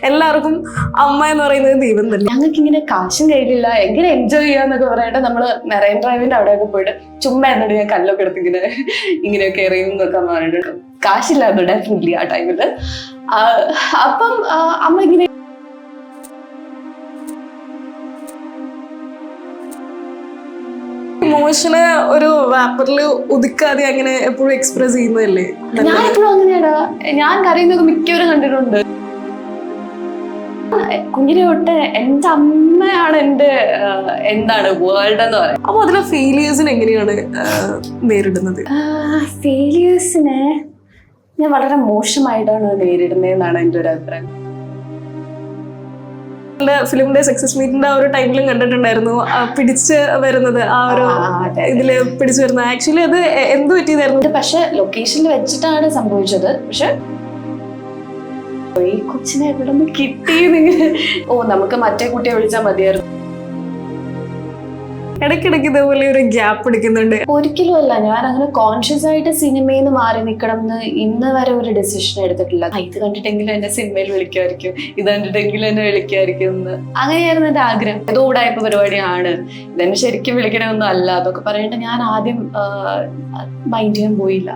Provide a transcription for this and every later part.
എല്ലാവർക്കും അമ്മ എന്ന് പറയുന്നത് ദൈവം തന്നെ. ഞങ്ങൾക്ക് ഇങ്ങനെ കാശും കയ്യിലില്ല, എങ്ങനെ എൻജോയ് ചെയ്യാന്നൊക്കെ പറയട്ടെ നമ്മള് മെറൈൻ ഡ്രൈവിന്റെ അവിടെയൊക്കെ പോയിട്ട് ചുമ്മാ എന്നിട്ട് ഞാൻ കല്ലൊക്കെ എടുത്ത് ഇങ്ങനെയൊക്കെ എറിയും എന്നൊക്കെ പറഞ്ഞിട്ടുണ്ട്. കാശില്ലാതെ ഡെഫിനറ്റ്ലി ആ ടൈമില്. അപ്പം അമ്മ ഇങ്ങനെ ഇമോഷന് ഒരു വാപ്പറിൽ ഒതുക്കാതെ അങ്ങനെ എപ്പോഴും എക്സ്പ്രസ് ചെയ്യുന്നതല്ലേ? ഞാൻ എപ്പോഴും അങ്ങനെയാണ്. ഞാൻ കരയുന്നതൊക്കെ മിക്കവരും കണ്ടിട്ടുണ്ട്. കുഞ്ഞിനെ തൊട്ട് എന്റെ അമ്മയാണ് എന്താണ് വേൾഡ് എന്ന് പറയാം. അപ്പൊ അതിലെ ഫെയിലിയേഴ്സിന് എങ്ങനെയാണ് നേരിടുന്നത്? ഫെയിലിയേഴ്സിനെ ഞാൻ വളരെ മോശമായിട്ടാണ് നേരിടുന്നതെന്നാണ് എൻ്റെ ഒരു അഭിപ്രായം. ഫിലിമിന്റെ സക്സസ് മീറ്റിന്റെ ആ ഒരു ടൈമിലും കണ്ടിട്ടുണ്ടായിരുന്നു പിടിച്ച് വരുന്നത്, ആ ഒരു ഇതില് പിടിച്ചു വരുന്നത്. ആക്ച്വലി അത് എന്ത് പറ്റിയതായിരുന്നു? പക്ഷെ ലൊക്കേഷനിൽ വെച്ചിട്ടാണ് സംഭവിച്ചത്. പക്ഷെ ഈ കൊച്ചിനെ എവിടെ നിന്ന് കിട്ടിയെന്നിങ്ങനെ നമുക്ക് മറ്റേ കുട്ടിയെ വിളിച്ചാൽ മതിയായിരുന്നു. ഇടയ്ക്കിടയ്ക്ക് ഇതേപോലെ ഒരു ഗ്യാപ്പ് എടുക്കുന്നുണ്ട്. ഒരിക്കലും അല്ല, ഞാൻ അങ്ങനെ കോൺഷ്യസ് ആയിട്ട് സിനിമയിൽ നിന്ന് മാറി നിൽക്കണം എന്ന് ഇന്ന് വരെ ഒരു ഡിസിഷൻ എടുത്തിട്ടില്ല. ഇത് കണ്ടിട്ടെങ്കിലും എന്നെ സിനിമയിൽ വിളിക്കുമായിരിക്കും, ഇത് കണ്ടിട്ടെങ്കിലും എന്നെ വിളിക്കുമായിരിക്കും എന്ന്. അങ്ങനെയായിരുന്നു എൻ്റെ ആഗ്രഹം. ഏതോ ഉടായ്പ പരിപാടിയാണ്, ഇതെന്നെ ശരിക്കും വിളിക്കണമെന്നും അല്ല അതൊക്കെ പറയേണ്ട. ഞാൻ ആദ്യം മൈൻഡ് ചെയ്യാൻ പോയില്ല.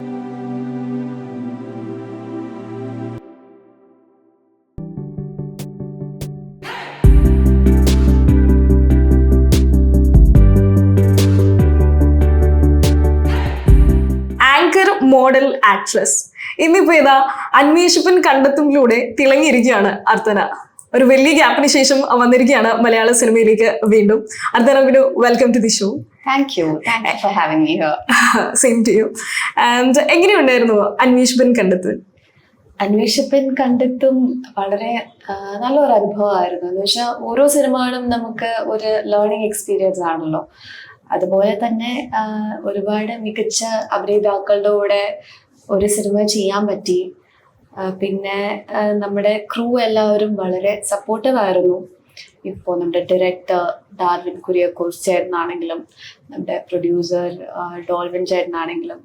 മോഡൽ ആക്ട്രസ് ഇന്നിപ്പോ ഏതാ അന്വേഷിപ്പൻ കണ്ടെത്തുമ്പിലൂടെ തിളങ്ങിയിരിക്കുകയാണ് അർച്ചന. ഒരു വലിയ ഗ്യാപ്പിന് ശേഷം വന്നിരിക്കുകയാണ് മലയാള സിനിമയിലേക്ക് വീണ്ടും. Archana, welcome to the show. Thank you for having me here. Same to you. And എങ്ങനെയുണ്ടായിരുന്നു അന്വേഷിപ്പൻ കണ്ടെത്തും? അന്വേഷിപ്പൻ കണ്ടെത്തും വളരെ നല്ലൊരു അനുഭവമായിരുന്നു. എന്ന് വെച്ചാൽ ഓരോ സിനിമകളും നമുക്ക് ഒരു ലേണിംഗ് എക്സ്പീരിയൻസ് ആണല്ലോ. അതുപോലെ തന്നെ ഒരുപാട് മികച്ച അഭിനേതാക്കളുടെ കൂടെ ഒരു സിനിമ ചെയ്യാൻ പറ്റി. പിന്നെ നമ്മുടെ ക്രൂ എല്ലാവരും വളരെ സപ്പോർട്ടീവ് ആയിരുന്നു. ഇപ്പോൾ നമ്മുടെ ഡയറക്ടർ ഡാർവിൻ കുര്യാക്കോസ് ചേട്ടനാണെങ്കിലും, നമ്മുടെ പ്രൊഡ്യൂസർ ഡോൾവിൻ ചേട്ടനാണെങ്കിലും,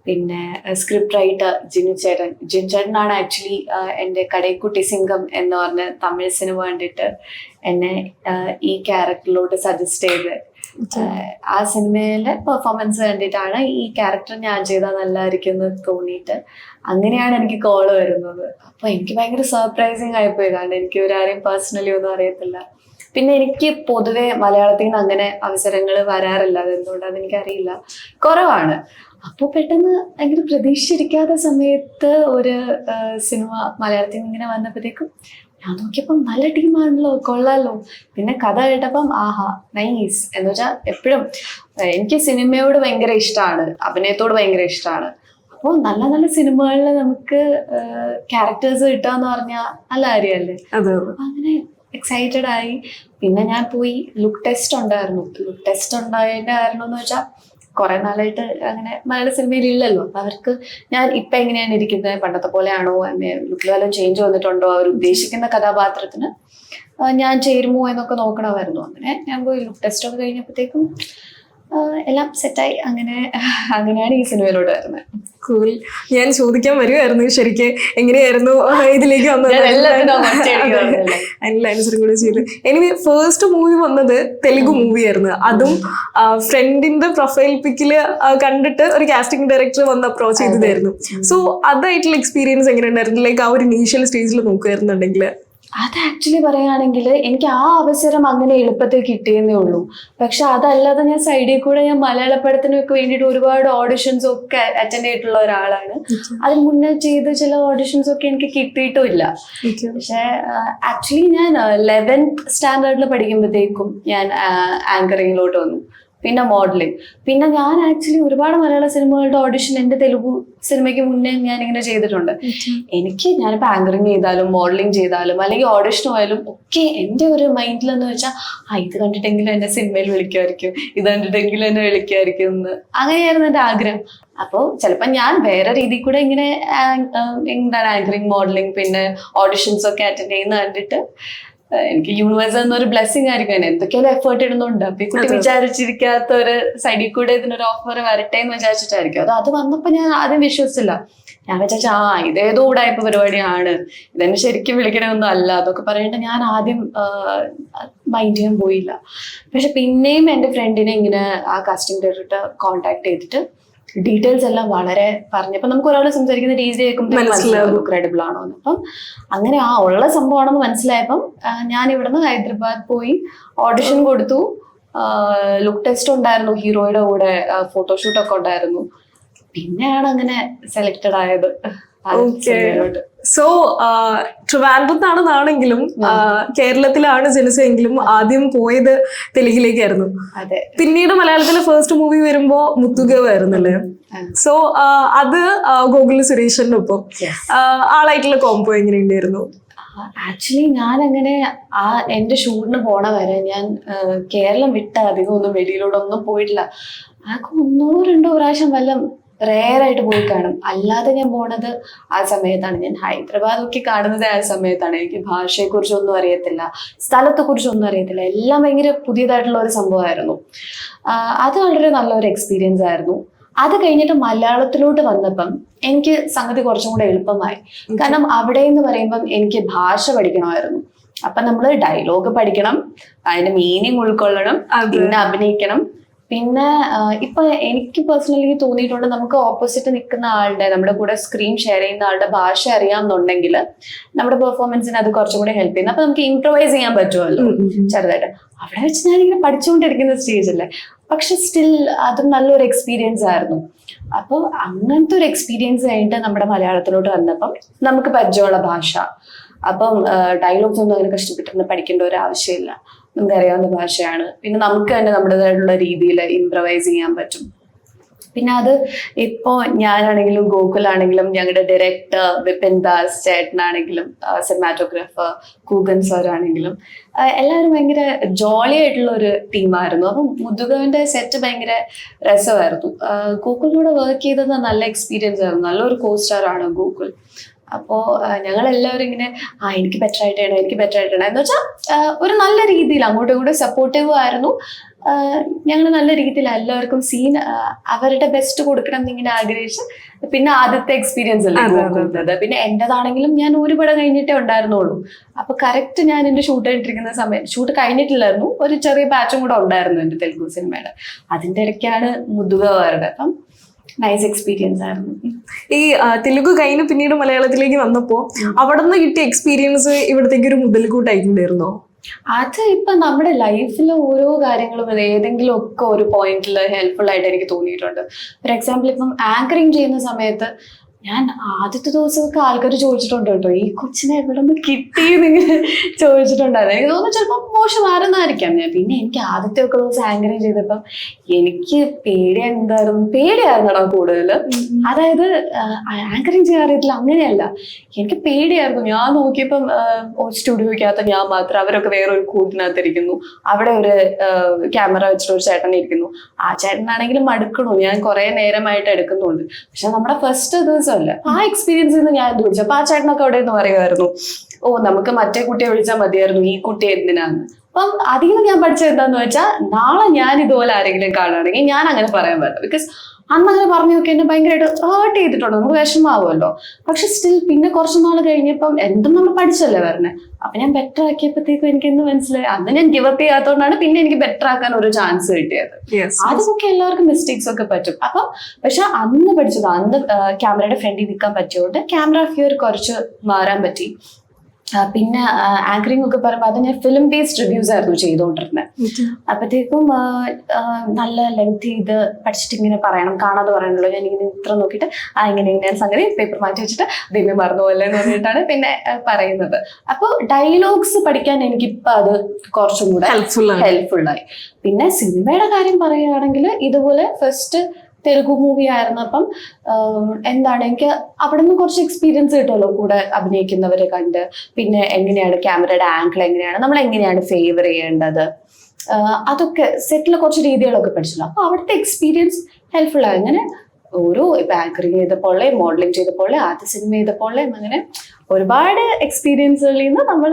പിന്നെ സ്ക്രിപ്റ്റ് റൈറ്റർ ജിനു ചേട്ടനാണ് ആക്ച്വലി എൻ്റെ കടൈക്കുട്ടി സിംഗം എന്ന് പറഞ്ഞ തമിഴ് സിനിമ കണ്ടിട്ട് എന്നെ ഈ ക്യാരക്ടറിലോട്ട് സജസ്റ്റ് ചെയ്ത്. ആ സിനിമയിലെ പെർഫോമൻസ് കണ്ടിട്ടാണ് ഈ ക്യാരക്ടർ ഞാൻ ചെയ്താൽ നല്ലതായിരിക്കും എന്ന് തോന്നിയിട്ട് അങ്ങനെയാണ് എനിക്ക് കോള് വരുന്നത്. അപ്പോൾ എനിക്ക് ഭയങ്കര സർപ്രൈസിങ് ആയിപ്പോയി. കാരണം എനിക്ക് ഇവരാരെയും പേഴ്സണലി ഒന്നും അറിയത്തില്ല. പിന്നെ എനിക്ക് പൊതുവെ മലയാളത്തിൽ നിന്ന് അങ്ങനെ അവസരങ്ങൾ വരാറില്ല. അതെന്തുകൊണ്ടാണെന്ന് എനിക്കറിയില്ല, കുറവാണ്. അപ്പോൾ പെട്ടെന്ന് ഭയങ്കര പ്രതീക്ഷിച്ചിരിക്കാത്ത സമയത്ത് ഒരു സിനിമ മലയാളത്തിൽ നിന്ന് ഇങ്ങനെ വന്നപ്പോഴത്തേക്കും ഞാൻ നോക്കിയപ്പം നല്ല ടീമാണല്ലോ, കൊള്ളാലോ. പിന്നെ കഥ കേട്ടപ്പം ആഹാ നൈസ് എന്ന് വെച്ചാൽ എപ്പോഴും എനിക്ക് സിനിമയോട് ഭയങ്കര ഇഷ്ടമാണ്, അഭിനയത്തോട് ഭയങ്കര ഇഷ്ടമാണ്. അപ്പോൾ നല്ല നല്ല സിനിമകളിൽ നമുക്ക് ക്യാരക്ടേഴ്സ് കിട്ടുക എന്ന് പറഞ്ഞാൽ നല്ല കാര്യമല്ലേ. അങ്ങനെ എക്സൈറ്റഡ് ആയി. പിന്നെ ഞാൻ പോയി ലുക്ക് ടെസ്റ്റ് ഉണ്ടായിരുന്നു. ലുക്ക് ടെസ്റ്റ് ഉണ്ടായതിൻ്റെ കാരണം എന്ന് വെച്ചാൽ കുറെ നാളായിട്ട് അങ്ങനെ മലയാള സിനിമയിൽ ഇല്ലല്ലോ. അപ്പൊ അവർക്ക് ഞാൻ ഇപ്പൊ എങ്ങനെയാണ് ഇരിക്കുന്നത്, പണ്ടത്തെ പോലെയാണോ, ലുക്കിൽ വല്ലതും ചേഞ്ച് വന്നിട്ടുണ്ടോ, അവർ ഉദ്ദേശിക്കുന്ന കഥാപാത്രത്തിന് ഞാൻ ചേരുമോ എന്നൊക്കെ നോക്കണമായിരുന്നു. അങ്ങനെ ഞാൻ പോയി ലുക്ക് ടെസ്റ്റ് ഒക്കെ കഴിഞ്ഞപ്പോഴത്തേക്കും എല്ലാം സെറ്റായി. അങ്ങനെയാണ് ഈ സിനിമയിലോട്ട് വരുന്നത്. കൂൾ. ഞാൻ ചോദിക്കാൻ വരുമായിരുന്നു ശരിക്ക് എങ്ങനെയായിരുന്നു ഇതിലേക്ക് വന്നത്, അതിനുള്ള ആൻസറും കൂടെ ചെയ്ത്. എനിക്ക് ഫസ്റ്റ് മൂവി വന്നത് തെലുഗു മൂവിയായിരുന്നു. അതും ഫ്രണ്ടിന്റെ പ്രൊഫൈൽ പിക്കില് കണ്ടിട്ട് ഒരു കാസ്റ്റിംഗ് ഡയറക്ടർ വന്ന് അപ്രോച്ച് ചെയ്തതായിരുന്നു. സോ അതായിട്ടുള്ള എക്സ്പീരിയൻസ് എങ്ങനെ ഉണ്ടായിരുന്നു? ലൈക്ക് ആ ഒരു ഇനീഷ്യൽ സ്റ്റേജിൽ നോക്കുകയായിരുന്നുണ്ടെങ്കിൽ? അത് ആക്ച്വലി പറയുകയാണെങ്കിൽ എനിക്ക് ആ അവസരം അങ്ങനെ എളുപ്പത്തിൽ കിട്ടിയെന്നേ ഉള്ളൂ. പക്ഷെ അതല്ലാതെ ഞാൻ സൈഡിൽ കൂടെ ഞാൻ മലയാള പടത്തിനൊക്കെ വേണ്ടിയിട്ട് ഒരുപാട് ഓഡിഷൻസ് ഒക്കെ അറ്റൻഡ് ചെയ്തിട്ടുള്ള ഒരാളാണ്. അതിന് മുന്നേ ചെയ്ത ചില ഓഡിഷൻസ് ഒക്കെ എനിക്ക് കിട്ടിയിട്ടുമില്ല. പക്ഷെ ആക്ച്വലി ഞാൻ 11th സ്റ്റാൻഡേർഡിൽ പഠിക്കുമ്പോഴത്തേക്കും ഞാൻ ആങ്കറിങ്ങിലോട്ട് വന്നു. പിന്നെ മോഡലിംഗ്. പിന്നെ ഞാൻ ആക്ച്വലി ഒരുപാട് മലയാള സിനിമകളുടെ ഓഡിഷൻ എൻ്റെ തെലുഗു സിനിമയ്ക്ക് മുന്നേ ഞാൻ ഇങ്ങനെ ചെയ്തിട്ടുണ്ട്. ഞാനിപ്പോൾ ആങ്കറിങ് ചെയ്താലും മോഡലിംഗ് ചെയ്താലും അല്ലെങ്കിൽ ഓഡിഷൻ പോയാലും ഒക്കെ എൻ്റെ ഒരു മൈൻഡിലെന്ന് വെച്ചാൽ ഇത് കണ്ടിട്ടെങ്കിലും എന്നെ സിനിമയിൽ വിളിക്കുമായിരിക്കും, ഇത് കണ്ടിട്ടെങ്കിലും എന്നെ വിളിക്കുമായിരിക്കും എന്ന്. അങ്ങനെയായിരുന്നു എൻ്റെ ആഗ്രഹം. അപ്പോൾ ചിലപ്പോൾ ഞാൻ വേറെ രീതിയിൽ കൂടെ ഇങ്ങനെ ആങ്കറിങ്, മോഡലിംഗ്, പിന്നെ ഓഡിഷൻസ് ഒക്കെ അറ്റൻഡ് ചെയ്യുന്ന കണ്ടിട്ട് എനിക്ക് യൂണിവേഴ്സ് എന്നൊരു ബ്ലെസ്സിങ് ആയിരിക്കും. എന്തൊക്കെയാലും എഫേർട്ട് ഇടുന്നുണ്ട്. അപ്പൊ ഈ കുട്ടി വിചാരിച്ചിരിക്കാത്ത ഒരു സൈഡിൽ കൂടെ ഇതിനൊരു ഓഫർ വരട്ടെ എന്ന് വിചാരിച്ചിട്ടായിരിക്കും. അത് വന്നപ്പോ ഞാൻ ആദ്യം വിശ്വസിച്ചില്ല. ഞാൻ വിചാരിച്ച ഇതേതോ ഉടായ്പ പരിപാടിയാണ്, ഇതെന്നെ ശരിക്കും വിളിക്കണമെന്നൊന്നും അല്ല, അതൊക്കെ പറയേണ്ട ഞാൻ ആദ്യം മൈൻഡ് ചെയ്യാൻ പോയില്ല. പക്ഷെ പിന്നെയും എന്റെ ഫ്രണ്ടിനെ ഇങ്ങനെ ആ കാസ്റ്റിംഗ് ഡയറക്ടർ കോൺടാക്ട് ചെയ്തിട്ട് ഡീറ്റെയിൽസ് എല്ലാം വളരെ പറഞ്ഞപ്പോ നമുക്ക് ഒരാൾ സംസാരിക്കുന്ന രീതി കേൾക്കുമ്പോൾ ക്രെഡിബിൾ ആണോ എന്ന്. അപ്പം അങ്ങനെ ഉള്ള സംഭവമാണെന്ന് മനസ്സിലായപ്പം ഞാൻ ഇവിടുന്ന് ഹൈദരാബാദ് പോയി ഓഡിഷൻ കൊടുത്തു. ലുക്ക് ടെസ്റ്റ് ഉണ്ടായിരുന്നു, ഹീറോയുടെ കൂടെ ഫോട്ടോഷൂട്ടൊക്കെ ഉണ്ടായിരുന്നു. പിന്നെയാണ് അങ്ങനെ സെലക്ടഡ് ആയത്. സോ ട്രിവാൻഡ്രത്താണെന്നാണെങ്കിലും കേരളത്തിലാണ് ജനിച്ചെങ്കിലും ആദ്യം പോയത് തെലുങ്കിലേക്കായിരുന്നു. അതെ. പിന്നീട് മലയാളത്തിലെ ഫസ്റ്റ് മൂവി വരുമ്പോ മുത്തുകവായിരുന്നല്ലേ. സോ അത് ഗോകുൽ സുരേഷിന്റെ ഒപ്പം ആളായിട്ടുള്ള കോംബോ എങ്ങനെയുണ്ടായിരുന്നു? ആക്ച്വലി ഞാൻ അങ്ങനെ എന്റെ ഷൂട്ടിന് പോണ വരെ ഞാൻ കേരളം വിട്ട അധികം ഒന്നും വെളിയിലൂടെ ഒന്നും പോയിട്ടില്ല. ആകെ 1-2 പ്രാവശ്യം വല്ലതും റെയറായിട്ട് പോയി കാണും. അല്ലാതെ ഞാൻ പോണത് ആ സമയത്താണ്. ഞാൻ ഹൈദരാബാദൊക്കെ കാണുന്നത് ആ സമയത്താണ്. എനിക്ക് ഭാഷയെ കുറിച്ചൊന്നും അറിയത്തില്ല, സ്ഥലത്തെ കുറിച്ചൊന്നും അറിയത്തില്ല. എല്ലാം ഭയങ്കര പുതിയതായിട്ടുള്ള ഒരു സംഭവമായിരുന്നു. അത് വളരെ നല്ലൊരു എക്സ്പീരിയൻസ് ആയിരുന്നു. അത് കഴിഞ്ഞിട്ട് മലയാളത്തിലോട്ട് വന്നപ്പം എനിക്ക് സംഗതി കുറച്ചും കൂടെ എളുപ്പമായി. കാരണം അവിടെ എന്ന് പറയുമ്പം എനിക്ക് ഭാഷ പഠിക്കണമായിരുന്നു. അപ്പൊ നമ്മള് ഡയലോഗ് പഠിക്കണം, അതിന്റെ മീനിങ് ഉൾക്കൊള്ളണം, പിന്നെ അഭിനയിക്കണം. പിന്നെ ഇപ്പൊ എനിക്ക് പേഴ്സണലി തോന്നിയിട്ടുണ്ട്, നമുക്ക് ഓപ്പോസിറ്റ് നിൽക്കുന്ന ആളുടെ, നമ്മുടെ കൂടെ സ്ക്രീൻ ഷെയർ ചെയ്യുന്ന ആളുടെ ഭാഷ അറിയാമെന്നുണ്ടെങ്കിൽ നമ്മുടെ പെർഫോമൻസിന് അത് കുറച്ചും കൂടെ ഹെൽപ്പ് ചെയ്യുന്നു. അപ്പൊ നമുക്ക് ഇംപ്രവൈസ് ചെയ്യാൻ പറ്റുമല്ലോ ചെറുതായിട്ട്. അവിടെ വെച്ച് ഞാനിങ്ങനെ പഠിച്ചുകൊണ്ടിരിക്കുന്ന സ്റ്റേജല്ലേ. പക്ഷെ സ്റ്റിൽ അതും നല്ലൊരു എക്സ്പീരിയൻസ് ആയിരുന്നു. അപ്പോൾ അങ്ങനത്തെ ഒരു എക്സ്പീരിയൻസ് കഴിഞ്ഞിട്ട് നമ്മുടെ മലയാളത്തിലോട്ട് വന്നപ്പം നമുക്ക് പരിചയമുള്ള ഭാഷ, അപ്പം ഡയലോഗ്സ് ഒന്നും അങ്ങനെ കഷ്ടപ്പെട്ടിരുന്ന് പഠിക്കേണ്ട ഒരു ആവശ്യമില്ല. നമുക്കറിയാവുന്ന ഭാഷയാണ്. പിന്നെ നമുക്ക് തന്നെ നമ്മുടേതായിട്ടുള്ള രീതിയിൽ ഇംപ്രവൈസ് ചെയ്യാൻ പറ്റും. പിന്നെ അത് ഇപ്പോ ഞാനാണെങ്കിലും ഗോകുലാണെങ്കിലും ഞങ്ങളുടെ ഡയറക്ടർ വിപിൻ ദാസ് ചേട്ടനാണെങ്കിലും സിനിമാറ്റോഗ്രാഫർ കൂഗൻ സർ ആണെങ്കിലും എല്ലാവരും ഭയങ്കര ജോളി ആയിട്ടുള്ള ഒരു ടീമായിരുന്നു. അപ്പം മുതുകവിന്റെ സെറ്റ് ഭയങ്കര രസമായിരുന്നു. ഗോകുലിനോട് വർക്ക് ചെയ്തത് നല്ല എക്സ്പീരിയൻസ് ആയിരുന്നു. നല്ലൊരു കോസ്റ്റാർ ആണ് ഗോകുൽ. അപ്പോ ഞങ്ങളെല്ലാവരും ഇങ്ങനെ എനിക്ക് ബെറ്റർ ആയിട്ടാണ്, എനിക്ക് ബെറ്റർ ആയിട്ടാണ് എന്ന് വെച്ചാൽ ഒരു നല്ല രീതിയിൽ അങ്ങോട്ടും ഇങ്ങോട്ടും സപ്പോർട്ടീവ് ആയിരുന്നു. ഞങ്ങൾ നല്ല രീതിയിൽ എല്ലാവർക്കും സീൻ അവരുടെ ബെസ്റ്റ് കൊടുക്കണം എന്നിങ്ങനെ ആഗ്രഹിച്ച്. പിന്നെ ആദ്യത്തെ എക്സ്പീരിയൻസ് അല്ലേ നോക്കുന്നത്. പിന്നെ എന്റേതാണെങ്കിലും ഞാൻ ഒരു പടം കഴിഞ്ഞിട്ടേ ഉണ്ടായിരുന്നുള്ളൂ. അപ്പൊ കറക്റ്റ് ഞാൻ എന്റെ ഷൂട്ട് കഴിഞ്ഞിട്ടിരിക്കുന്ന സമയം, ഷൂട്ട് കഴിഞ്ഞിട്ടില്ലായിരുന്നു, ഒരു ചെറിയ ബാച്ചും കൂടെ ഉണ്ടായിരുന്നു എന്റെ തെലുഗു സിനിമയുടെ. അതിന്റെ ഇടയ്ക്കാണ് മുതുക വരുന്നത്. അപ്പം നൈസ് എക്സ്പീരിയൻസ് ആയിരുന്നു. ഈ തെലുഗു കഴിഞ്ഞ് പിന്നീട് മലയാളത്തിലേക്ക് വന്നപ്പോ അവിടെ നിന്ന് കിട്ടിയ എക്സ്പീരിയൻസ് ഇവിടത്തേക്ക് ഒരു മുതൽക്കൂട്ടായിട്ടുണ്ടായിരുന്നോ? അത് ഇപ്പൊ നമ്മുടെ ലൈഫിലെ ഓരോ കാര്യങ്ങളും ഏതെങ്കിലും ഒക്കെ ഒരു പോയിന്റിൽ ഹെൽപ്ഫുൾ ആയിട്ട് എനിക്ക് തോന്നിയിട്ടുണ്ട്. ഫോർ എക്സാമ്പിൾ ഇപ്പം ആങ്കറിങ് ചെയ്യുന്ന സമയത്ത് ഞാൻ ആദ്യത്തെ ദിവസമൊക്കെ ആൾക്കാർ ചോദിച്ചിട്ടുണ്ട് കേട്ടോ, ഈ കൊച്ചിനെ എവിടെ നിന്ന് കിട്ടിയെന്നിങ്ങനെ ചോദിച്ചിട്ടുണ്ടായിരുന്നു. എനിക്ക് തോന്നുന്നു ചിലപ്പോൾ മോശമായിരുന്നായിരിക്കാം ഞാൻ. പിന്നെ എനിക്ക് ആദ്യത്തെ ഒക്കെ ദിവസം ആങ്കറിങ് ചെയ്തപ്പം എനിക്ക് പേടിയായിരുന്നടാ കൂടുതൽ. അതായത് ആങ്കറിങ് ചെയ്യാൻ അറിയത്തില്ല അങ്ങനെയല്ല, എനിക്ക് പേടിയായിരുന്നു. ഞാൻ നോക്കിയപ്പം സ്റ്റുഡിയോയ്ക്കകത്ത് ഞാൻ മാത്രം, അവരൊക്കെ വേറൊരു കൂട്ടിനകത്തിരിക്കുന്നു, അവിടെ ഒരു ക്യാമറ വെച്ചിട്ട് ഒരു ചേട്ടൻ ഇരിക്കുന്നു. ആ ചേട്ടനാണെങ്കിലും മടുക്കണു, ഞാൻ കുറെ നേരമായിട്ട് എടുക്കുന്നുണ്ട്. പക്ഷെ നമ്മുടെ ഫസ്റ്റ് ദിവസം ആ എക്സ്പീരിയൻസിൽ നിന്ന് ഞാൻ ചോദിച്ചു. അപ്പൊ ആ ചേട്ടനൊക്കെ അവിടെ നിന്ന് പറയുമായിരുന്നു, നമുക്ക് മറ്റേ കുട്ടിയെ വിളിച്ചാൽ മതിയായിരുന്നു, ഈ കുട്ടി എന്തിനാന്ന്. അപ്പം അധികം ഞാൻ പഠിച്ചത് എന്താന്ന് വെച്ചാൽ, നാളെ ഞാൻ ഇതുപോലെ ആരെങ്കിലും കാണുകയാണെങ്കിൽ ഞാൻ അങ്ങനെ പറയാൻ പറ്റും. ബിക്കോസ് അന്ന് അങ്ങനെ പറഞ്ഞു നോക്കി എന്നെ ഭയങ്കരമായിട്ട് ഹേർട്ട് ചെയ്തിട്ടുണ്ട്, നമുക്ക് വിഷമാവുമല്ലോ. പക്ഷെ സ്റ്റിൽ പിന്നെ കുറച്ചു നാൾ കഴിഞ്ഞപ്പം എന്തും നമ്മൾ പഠിച്ചല്ലേ വരണേ. അപ്പൊ ഞാൻ ബെറ്റർ ആക്കിയപ്പോഴത്തേക്കും എനിക്ക് എന്ത് മനസ്സിലായി, അന്ന് ഞാൻ ഗിവപ്പ് ചെയ്യാത്തതുകൊണ്ടാണ് പിന്നെ എനിക്ക് ബെറ്റർ ആക്കാൻ ഒരു ചാൻസ് കിട്ടിയത്. അതൊക്കെ എല്ലാവർക്കും മിസ്റ്റേക്സ് ഒക്കെ പറ്റും. അപ്പം പക്ഷെ അന്ന് പഠിച്ചത്, അന്ന് ക്യാമറയുടെ ഫ്രണ്ടിൽ നിൽക്കാൻ പറ്റിയോണ്ട് ക്യാമറ ഫിയർ കുറച്ച് മാറാൻ പറ്റി. പിന്നെ ആങ്കറിംഗ് ഒക്കെ പറയുമ്പോൾ അത് ഞാൻ ഫിലിം ബേസ്ഡ് റിവ്യൂസ് ആയിരുന്നു ചെയ്തുകൊണ്ടിരുന്നത്. അപ്പത്തേക്കും നല്ല ലെങ്ത് ചെയ്ത് പഠിച്ചിട്ട് ഇങ്ങനെ പറയണം, കാണാതെ പറയണല്ലോ. ഞാൻ ഇങ്ങനെ ഇത്ര നോക്കിയിട്ട് ഇങ്ങനെ സംഗതി പേപ്പർ മാറ്റി വെച്ചിട്ട് ദൈവം മറന്നു പോലെ എന്ന് പറഞ്ഞിട്ടാണ് പിന്നെ പറയുന്നത്. അപ്പോൾ ഡയലോഗ്സ് പഠിക്കാൻ എനിക്കിപ്പോൾ അത് കുറച്ചും കൂടെ ഹെൽപ്ഫുള്ളായി. പിന്നെ സിനിമയുടെ കാര്യം പറയുകയാണെങ്കിൽ ഇതുപോലെ ഫസ്റ്റ് തെലുഗു മൂവി ആയിരുന്നു. അപ്പം എന്താണ്, എനിക്ക് അവിടെ നിന്ന് കുറച്ച് എക്സ്പീരിയൻസ് കിട്ടുമല്ലോ കൂടെ അഭിനയിക്കുന്നവരെ കണ്ട്. പിന്നെ എങ്ങനെയാണ് ക്യാമറയുടെ ആംഗിൾ, എങ്ങനെയാണ് നമ്മൾ എങ്ങനെയാണ് ഫേവർ ചെയ്യേണ്ടത്, അതൊക്കെ സെറ്റിൽ കുറച്ച് രീതികളൊക്കെ പഠിച്ചല്ലോ. അപ്പൊ അവിടുത്തെ എക്സ്പീരിയൻസ് ഹെൽപ്ഫുൾ ആയി. അങ്ങനെ ഓരോ ഇപ്പൊ ആങ്കറിങ് ചെയ്തപ്പോളെ, മോഡലിംഗ് ചെയ്തപ്പോളെ, ആദ്യ സിനിമ ചെയ്തപ്പോളെ, അങ്ങനെ ഒരുപാട് എക്സ്പീരിയൻസുകളിൽ നിന്ന് നമ്മൾ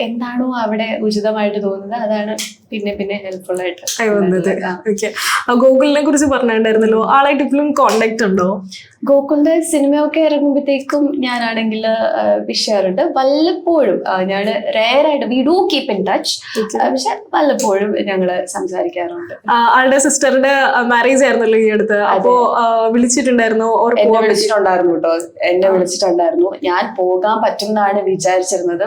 എന്താണോ അവിടെ ഉചിതമായിട്ട് തോന്നുന്നത് അതാണ് പിന്നെ പിന്നെ ഹെൽപ്ഫുൾ ആയിട്ട് വന്നത്. ഓക്കെ, ഗോകുലിനെ കുറിച്ച് പറഞ്ഞിട്ടുണ്ടായിരുന്നല്ലോ, ആളായിട്ട് ഇപ്പോഴും കോണ്ടാക്ട് ഉണ്ടോ? ഗോകുലിന്റെ സിനിമയൊക്കെ ഇറങ്ങുമ്പോഴത്തേക്കും ഞാനാണെങ്കിൽ വിഷ് ചെയ്യാറുണ്ട്. വല്ലപ്പോഴും ഞാൻ റെയർ ആയിട്ട് we do keep in touch, പക്ഷെ വല്ലപ്പോഴും ഞങ്ങള് സംസാരിക്കാറുണ്ട്. ആളുടെ സിസ്റ്ററിന്റെ മാരേജ് ആയിരുന്നല്ലോ ഈ അടുത്ത്, അപ്പോ വിളിച്ചിട്ടുണ്ടായിരുന്നോ? എന്നെ വിളിച്ചിട്ടുണ്ടായിരുന്നു കേട്ടോ, എന്നെ വിളിച്ചിട്ടുണ്ടായിരുന്നു. ഞാൻ പോകാൻ പറ്റും എന്നാണ് വിചാരിച്ചിരുന്നത്.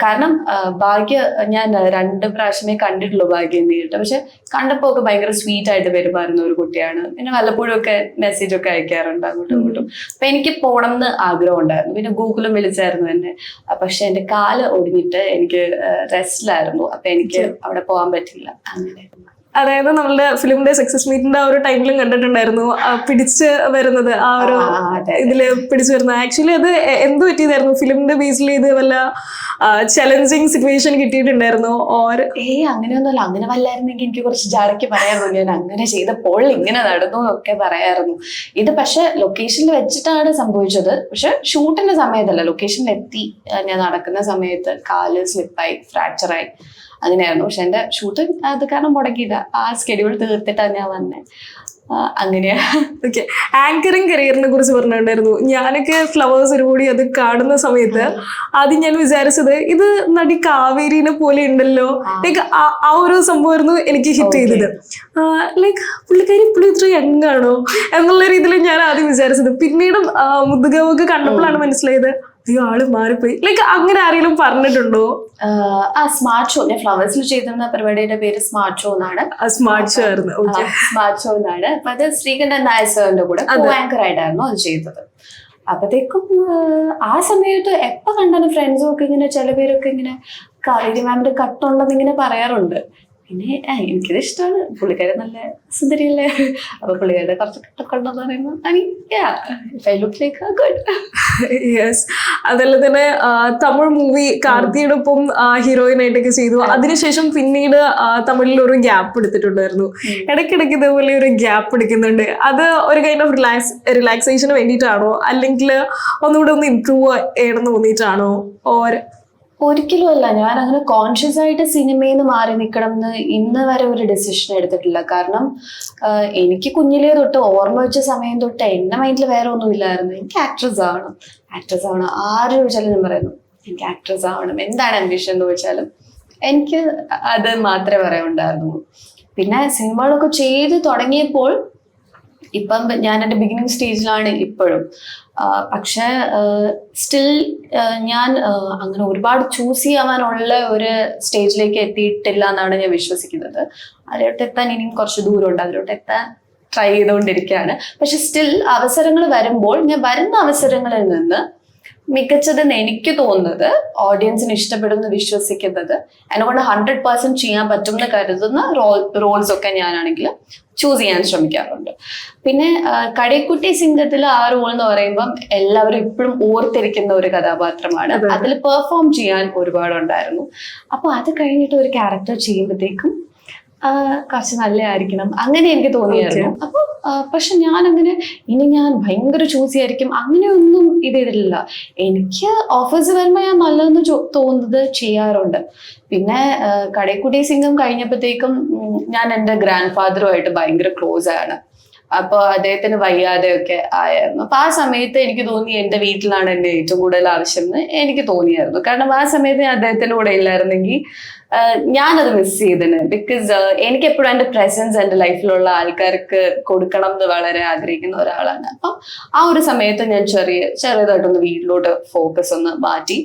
കാരണം ഭാഗ്യ ഞാൻ 2 പ്രാവശ്യമേ കണ്ടിട്ടുള്ളൂ ഭാഗ്യം നേരിട്ട്. പക്ഷെ കണ്ടപ്പോ ഒക്കെ ഭയങ്കര സ്വീറ്റ് ആയിട്ട് പെരുമാറുന്ന ഒരു കുട്ടിയാണ്. പിന്നെ വല്ലപ്പോഴും ഒക്കെ മെസ്സേജ് ഒക്കെ അയക്കാറുണ്ട് അങ്ങോട്ടും ഇങ്ങോട്ടും. അപ്പൊ എനിക്ക് പോണം എന്ന് ആഗ്രഹം ഉണ്ടായിരുന്നു. പിന്നെ ഗൂഗിളും വിളിച്ചായിരുന്നു എന്നെ. പക്ഷെ എന്റെ കാല് ഒടിഞ്ഞിട്ട് എനിക്ക് റെസ്റ്റിലായിരുന്നു. അപ്പൊ എനിക്ക് അവിടെ പോകാൻ പറ്റില്ല. അങ്ങനെ അതായത് നമ്മളുടെ ഫിലിമിന്റെ സക്സസ് മീറ്റിന്റെ ആ ഒരു ടൈമിലും കണ്ടിട്ടുണ്ടായിരുന്നു പിടിച്ച് വരുന്നത്, ആ ഒരു ഇതില് പിടിച്ചു വരുന്നത്. ആക്ച്വലി അത് എന്ത് പറ്റിയതായിരുന്നു? ഫിലിമിന്റെ ബേസിൽ ഇത് വല്ല ചലഞ്ചിങ് സിറ്റുവേഷൻ കിട്ടിയിട്ടുണ്ടായിരുന്നോ? ഓർ അങ്ങനെയൊന്നുമല്ല. അങ്ങനെ വല്ലായിരുന്നെങ്കിൽ എനിക്ക് കുറച്ച് ജാടയ്ക്ക് പറയായിരുന്നു, ഞാൻ അങ്ങനെ ചെയ്തപ്പോൾ ഇങ്ങനെ നടന്നു എന്നൊക്കെ പറയായിരുന്നു. ഇത് പക്ഷെ ലൊക്കേഷനിൽ വെച്ചിട്ടാണ് സംഭവിച്ചത്. പക്ഷെ ഷൂട്ടിന്റെ സമയത്തല്ല, ലൊക്കേഷനിൽ എത്തി ഞാൻ നടക്കുന്ന സമയത്ത് കാല് സ്ലിപ്പായി, ഫ്രാക്ചറായി, അങ്ങനെയായിരുന്നു. പക്ഷെ എന്റെ ഷൂട്ട് അത് കാരണം മുടക്കിയില്ല. ആ സ്കെഡ്യൂൾ തീർത്തിട്ടാണ് ഞാൻ വന്നത്. അങ്ങനെയാ. ഓക്കെ, ആങ്കറിങ് കരിയറിനെ കുറിച്ച് പറഞ്ഞിട്ടുണ്ടായിരുന്നു. ഞാനൊക്കെ ഫ്ലവേഴ്സ് ഒരുകൂടി അത് കാണുന്ന സമയത്ത് ആദ്യം ഞാൻ വിചാരിച്ചത് ഇത് നടി കാവേരിനെ പോലെ ഉണ്ടല്ലോ, ലൈക്ക് ആ ഒരു സംഭവമായിരുന്നു എനിക്ക് ഹിറ്റ് ചെയ്തത്. ലൈക്ക് പുള്ളിക്കാരി ഇപ്പോഴും ഇത്ര യങ് ആണോ എന്നുള്ള രീതിയിൽ ഞാൻ ആദ്യം വിചാരിച്ചത്. പിന്നീട് മുതുകമൊക്കെ കണ്ടപ്പോഴാണ് മനസ്സിലായത് അയ്യോ ആള് മാറിപ്പോയി. ലൈക്ക് അങ്ങനെ ആരെങ്കിലും പറഞ്ഞിട്ടുണ്ടോ? സ്മാർട്ട് ഷോ, ഞാൻ ഫ്ലവേഴ്സിൽ ചെയ്തിരുന്ന പരിപാടിയുടെ പേര് സ്മാർട്ട് ഷോ എന്നാണ്. സ്മാർട്ട് ഷോ ആയിരുന്നു. സ്മാർട്ട് ഷോ എന്നാണ്. അപ്പൊ അത് ശ്രീകണ്ഠൻ നായർ സാറിന്റെ കൂടെ ആങ്കർ ആയിട്ടായിരുന്നു അത് ചെയ്തത്. അപ്പത്തേക്കും ആ സമയത്ത് എപ്പോ കണ്ടാലും ഫ്രണ്ട്സും ഒക്കെ ഇങ്ങനെ ചില പേരൊക്കെ ഇങ്ങനെ കാവേരി മാമിന്റെ കട്ടുണ്ടെന്ന് ഇങ്ങനെ പറയാറുണ്ട്. പിന്നെ എനിക്കിത് ഇഷ്ടമാണ്, പുള്ളിക്കാരി നല്ല സുന്ദരിയല്ലേ, അപ്പൊ പുള്ളിക്കാരുടെ കുറച്ച് കട്ടൊക്കെ ഉണ്ടെന്ന് പറയുമ്പോൾ യെസ്. അതല്ല തന്നെ തമിഴ് മൂവി കാർത്തിയുടെ ഒപ്പം ഹീറോയിൻ ആയിട്ടൊക്കെ ചെയ്തു. അതിനുശേഷം പിന്നീട് തമിഴിൽ ഒരു ഗ്യാപ്പ് എടുത്തിട്ടുണ്ടായിരുന്നു. ഇടയ്ക്കിടയ്ക്ക് ഇതേപോലെ ഒരു ഗ്യാപ്പ് എടുക്കുന്നുണ്ട്. അത് ഒരു കൈൻഡ് ഓഫ് റിലാക്സേഷന് വേണ്ടിയിട്ടാണോ, അല്ലെങ്കിൽ ഒന്നുകൂടെ ഒന്ന് ഇംപ്രൂവ് ചെയ്യണമെന്ന് തോന്നിയിട്ടാണോ? ഒരിക്കലും അല്ല. ഞാൻ അങ്ങനെ കോൺഷ്യസ് ആയിട്ട് സിനിമയിൽ നിന്ന് മാറി നിൽക്കണം എന്ന് ഇന്ന് വരെ ഒരു ഡെസിഷൻ എടുത്തിട്ടില്ല. കാരണം എനിക്ക് കുഞ്ഞിലേ തൊട്ട് ഓർമ്മ വെച്ച സമയം തൊട്ട് എന്റെ മൈൻഡിൽ വേറെ ഒന്നും ഇല്ലായിരുന്നു. എനിക്ക് ആക്ട്രസ് ആവണം, ആര് ചോദിച്ചാലും ഞാൻ പറയുന്നു എനിക്ക് ആക്ട്രസ് ആവണം. എന്താണ് അംബിഷൻ എന്ന് ചോദിച്ചാലും എനിക്ക് അത് മാത്രമേ പറയാനുണ്ടായിരുന്നുള്ളൂ. പിന്നെ സിനിമകളൊക്കെ ചെയ്ത് തുടങ്ങിയപ്പോൾ ഇപ്പം ഞാൻ എൻ്റെ ബിഗിനിങ് സ്റ്റേജിലാണ് ഇപ്പോഴും. പക്ഷെ സ്റ്റിൽ ഞാൻ അങ്ങനെ ഒരുപാട് ചൂസ് ചെയ്യാനുള്ള ഒരു സ്റ്റേജിലേക്ക് എത്തിയിട്ടില്ല എന്നാണ് ഞാൻ വിശ്വസിക്കുന്നത്. അതിലോട്ട് എത്താൻ ഇനിയും കുറച്ച് ദൂരമുണ്ട്. അതിലോട്ട് എത്താൻ ട്രൈ ചെയ്തുകൊണ്ടിരിക്കുകയാണ്. പക്ഷെ സ്റ്റിൽ അവസരങ്ങൾ വരുമ്പോൾ ഞാൻ വരുന്ന അവസരങ്ങളിൽ നിന്ന് മികച്ചതെന്ന് എനിക്ക് തോന്നുന്നത്, ഓഡിയൻസിന് ഇഷ്ടപ്പെടുന്ന വിശ്വസിക്കുന്നത്, എന്നെക്കൊണ്ട് 100% ചെയ്യാൻ പറ്റുമെന്ന് കരുതുന്ന റോൾസ് ഒക്കെ ഞാനാണെങ്കിൽ ചൂസ് ചെയ്യാൻ ശ്രമിക്കാറുണ്ട്. പിന്നെ കടേക്കുട്ടി സിംഗത്തിൽ ആ റോൾ എന്ന് പറയുമ്പം എല്ലാവരും ഇപ്പോഴും ഓർത്തിരിക്കുന്ന ഒരു കഥാപാത്രമാണ്. അതിൽ പെർഫോം ചെയ്യാൻ ഒരുപാടുണ്ടായിരുന്നു. അപ്പൊ അത് കഴിഞ്ഞിട്ട് ഒരു ക്യാരക്ടർ ചെയ്യുമ്പോഴത്തേക്കും കുറച്ച് നല്ലതായിരിക്കണം അങ്ങനെ എനിക്ക് തോന്നിയായിരുന്നു. അപ്പൊ പക്ഷെ ഞാൻ അങ്ങനെ ഇനി ഞാൻ ഭയങ്കര ചൂസ് ചെയ്യായിരിക്കും അങ്ങനെയൊന്നും ഇതില്ല. എനിക്ക് ഓഫേഴ്സ് വരുമ്പോൾ ഞാൻ നല്ലതെന്ന് തോന്നുന്നത് ചെയ്യാറുണ്ട്. പിന്നെ കടേക്കുട്ടി സിംഗം കഴിഞ്ഞപ്പോഴത്തേക്കും ഞാൻ എൻ്റെ ഗ്രാൻഡ് ഫാദറുമായിട്ട് ഭയങ്കര ക്ലോസ് ആണ്. അപ്പൊ അദ്ദേഹത്തിന് വയ്യാതെയൊക്കെ ആയിരുന്നു. അപ്പൊ ആ സമയത്ത് എനിക്ക് തോന്നി എന്റെ വീട്ടിലാണ് എന്റെ ഏറ്റവും കൂടുതൽ ആവശ്യം എന്ന് എനിക്ക് തോന്നിയായിരുന്നു. കാരണം ആ സമയത്ത് ഞാൻ അദ്ദേഹത്തിന്റെ കൂടെ ഇല്ലായിരുന്നെങ്കിൽ ഞാനത് മിസ് ചെയ്തിന്. ബിക്കോസ് എനിക്ക് എപ്പോഴും എൻ്റെ പ്രസൻസ് എൻ്റെ ലൈഫിലുള്ള ആൾക്കാർക്ക് കൊടുക്കണം എന്ന് വളരെ ആഗ്രഹിക്കുന്ന ഒരാളാണ്. അപ്പം ആ ഒരു സമയത്ത് ഞാൻ ചെറിയതായിട്ടൊന്ന് വീട്ടിലോട്ട് ഫോക്കസ് ഒന്ന് മാറ്റി.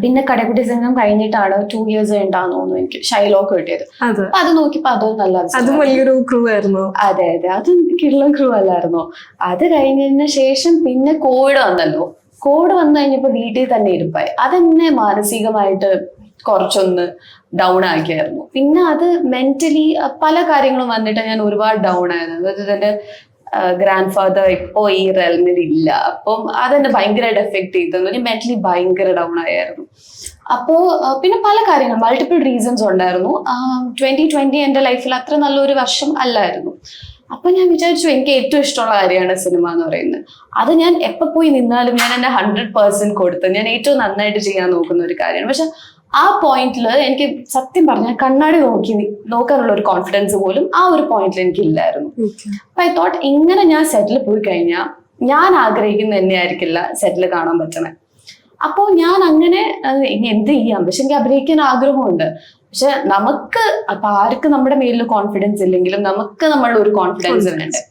പിന്നെ കടക്കുട്ടി സിംഗം കഴിഞ്ഞിട്ടാണ് 2 years കഴിഞ്ഞിട്ടാന്ന് തോന്നുന്നു എനിക്ക് ഷൈലോക്ക് കിട്ടിയത്. അപ്പൊ അത് നോക്കിയപ്പോ അതൊരു നല്ല വലിയൊരു ക്രൂ ആയിരുന്നു. അതെ, അത് കിള്ളം ക്രൂ അല്ലായിരുന്നോ. അത് കഴിഞ്ഞതിന് ശേഷം പിന്നെ കോവിഡ് വന്നല്ലോ. കോവിഡ് വന്നു കഴിഞ്ഞപ്പോ വീട്ടിൽ തന്നെ ഇരുപ്പായി. അതെന്നെ മാനസികമായിട്ട് കുറച്ചൊന്ന് ഡൗൺ ആക്കിയായിരുന്നു. പിന്നെ അത് മെന്റലി പല കാര്യങ്ങളും വന്നിട്ട് ഞാൻ ഒരുപാട് ഡൗൺ ആയിരുന്നു. അതായത് എന്റെ ഗ്രാൻഡ് ഫാദർ ഇപ്പോ ഈ റെൽമിൽ ഇല്ല. അപ്പം അതെന്നെ ഭയങ്കരമായിട്ട് എഫക്ട് ചെയ്തു. ഞാൻ മെന്റലി ഭയങ്കര ഡൗൺ ആയിരുന്നു. അപ്പോ പിന്നെ പല കാര്യങ്ങൾ മൾട്ടിപ്പിൾ റീസൺസ് ഉണ്ടായിരുന്നു. 2020 എൻ്റെ ലൈഫിൽ അത്ര നല്ലൊരു വർഷം അല്ലായിരുന്നു. അപ്പൊ ഞാൻ വിചാരിച്ചു എനിക്ക് ഏറ്റവും ഇഷ്ടമുള്ള കാര്യമാണ് സിനിമ എന്ന് പറയുന്നത്. അത് ഞാൻ എപ്പോൾ പോയി നിന്നാലും ഞാൻ എന്നെ 100% കൊടുത്ത് ഞാൻ ഏറ്റവും നന്നായിട്ട് ചെയ്യാൻ നോക്കുന്ന ഒരു കാര്യമാണ്. പക്ഷെ ആ പോയിന്റിൽ എനിക്ക് സത്യം പറഞ്ഞാൽ കണ്ണാടി നോക്കാനുള്ള ഒരു കോൺഫിഡൻസ് പോലും ആ ഒരു പോയിന്റിൽ എനിക്ക് ഇല്ലായിരുന്നു. അപ്പൊ ഐ തോട്ട് ഇങ്ങനെ ഞാൻ സെറ്റിൽ പോയി കഴിഞ്ഞാൽ ഞാൻ ആഗ്രഹിക്കുന്ന തന്നെ ആയിരിക്കില്ല സെറ്റിൽ കാണാൻ പറ്റണേ. അപ്പോൾ ഞാൻ അങ്ങനെ ഇനി എന്ത് ചെയ്യാം, പക്ഷെ എനിക്ക് അഭിനയിക്കാൻ ആഗ്രഹമുണ്ട്. പക്ഷെ നമുക്ക് അപ്പൊ ആർക്ക് നമ്മുടെ മേലിൽ കോൺഫിഡൻസ് ഇല്ലെങ്കിലും നമുക്ക് നമ്മളുടെ ഒരു കോൺഫിഡൻസ് വേണ്ടേ.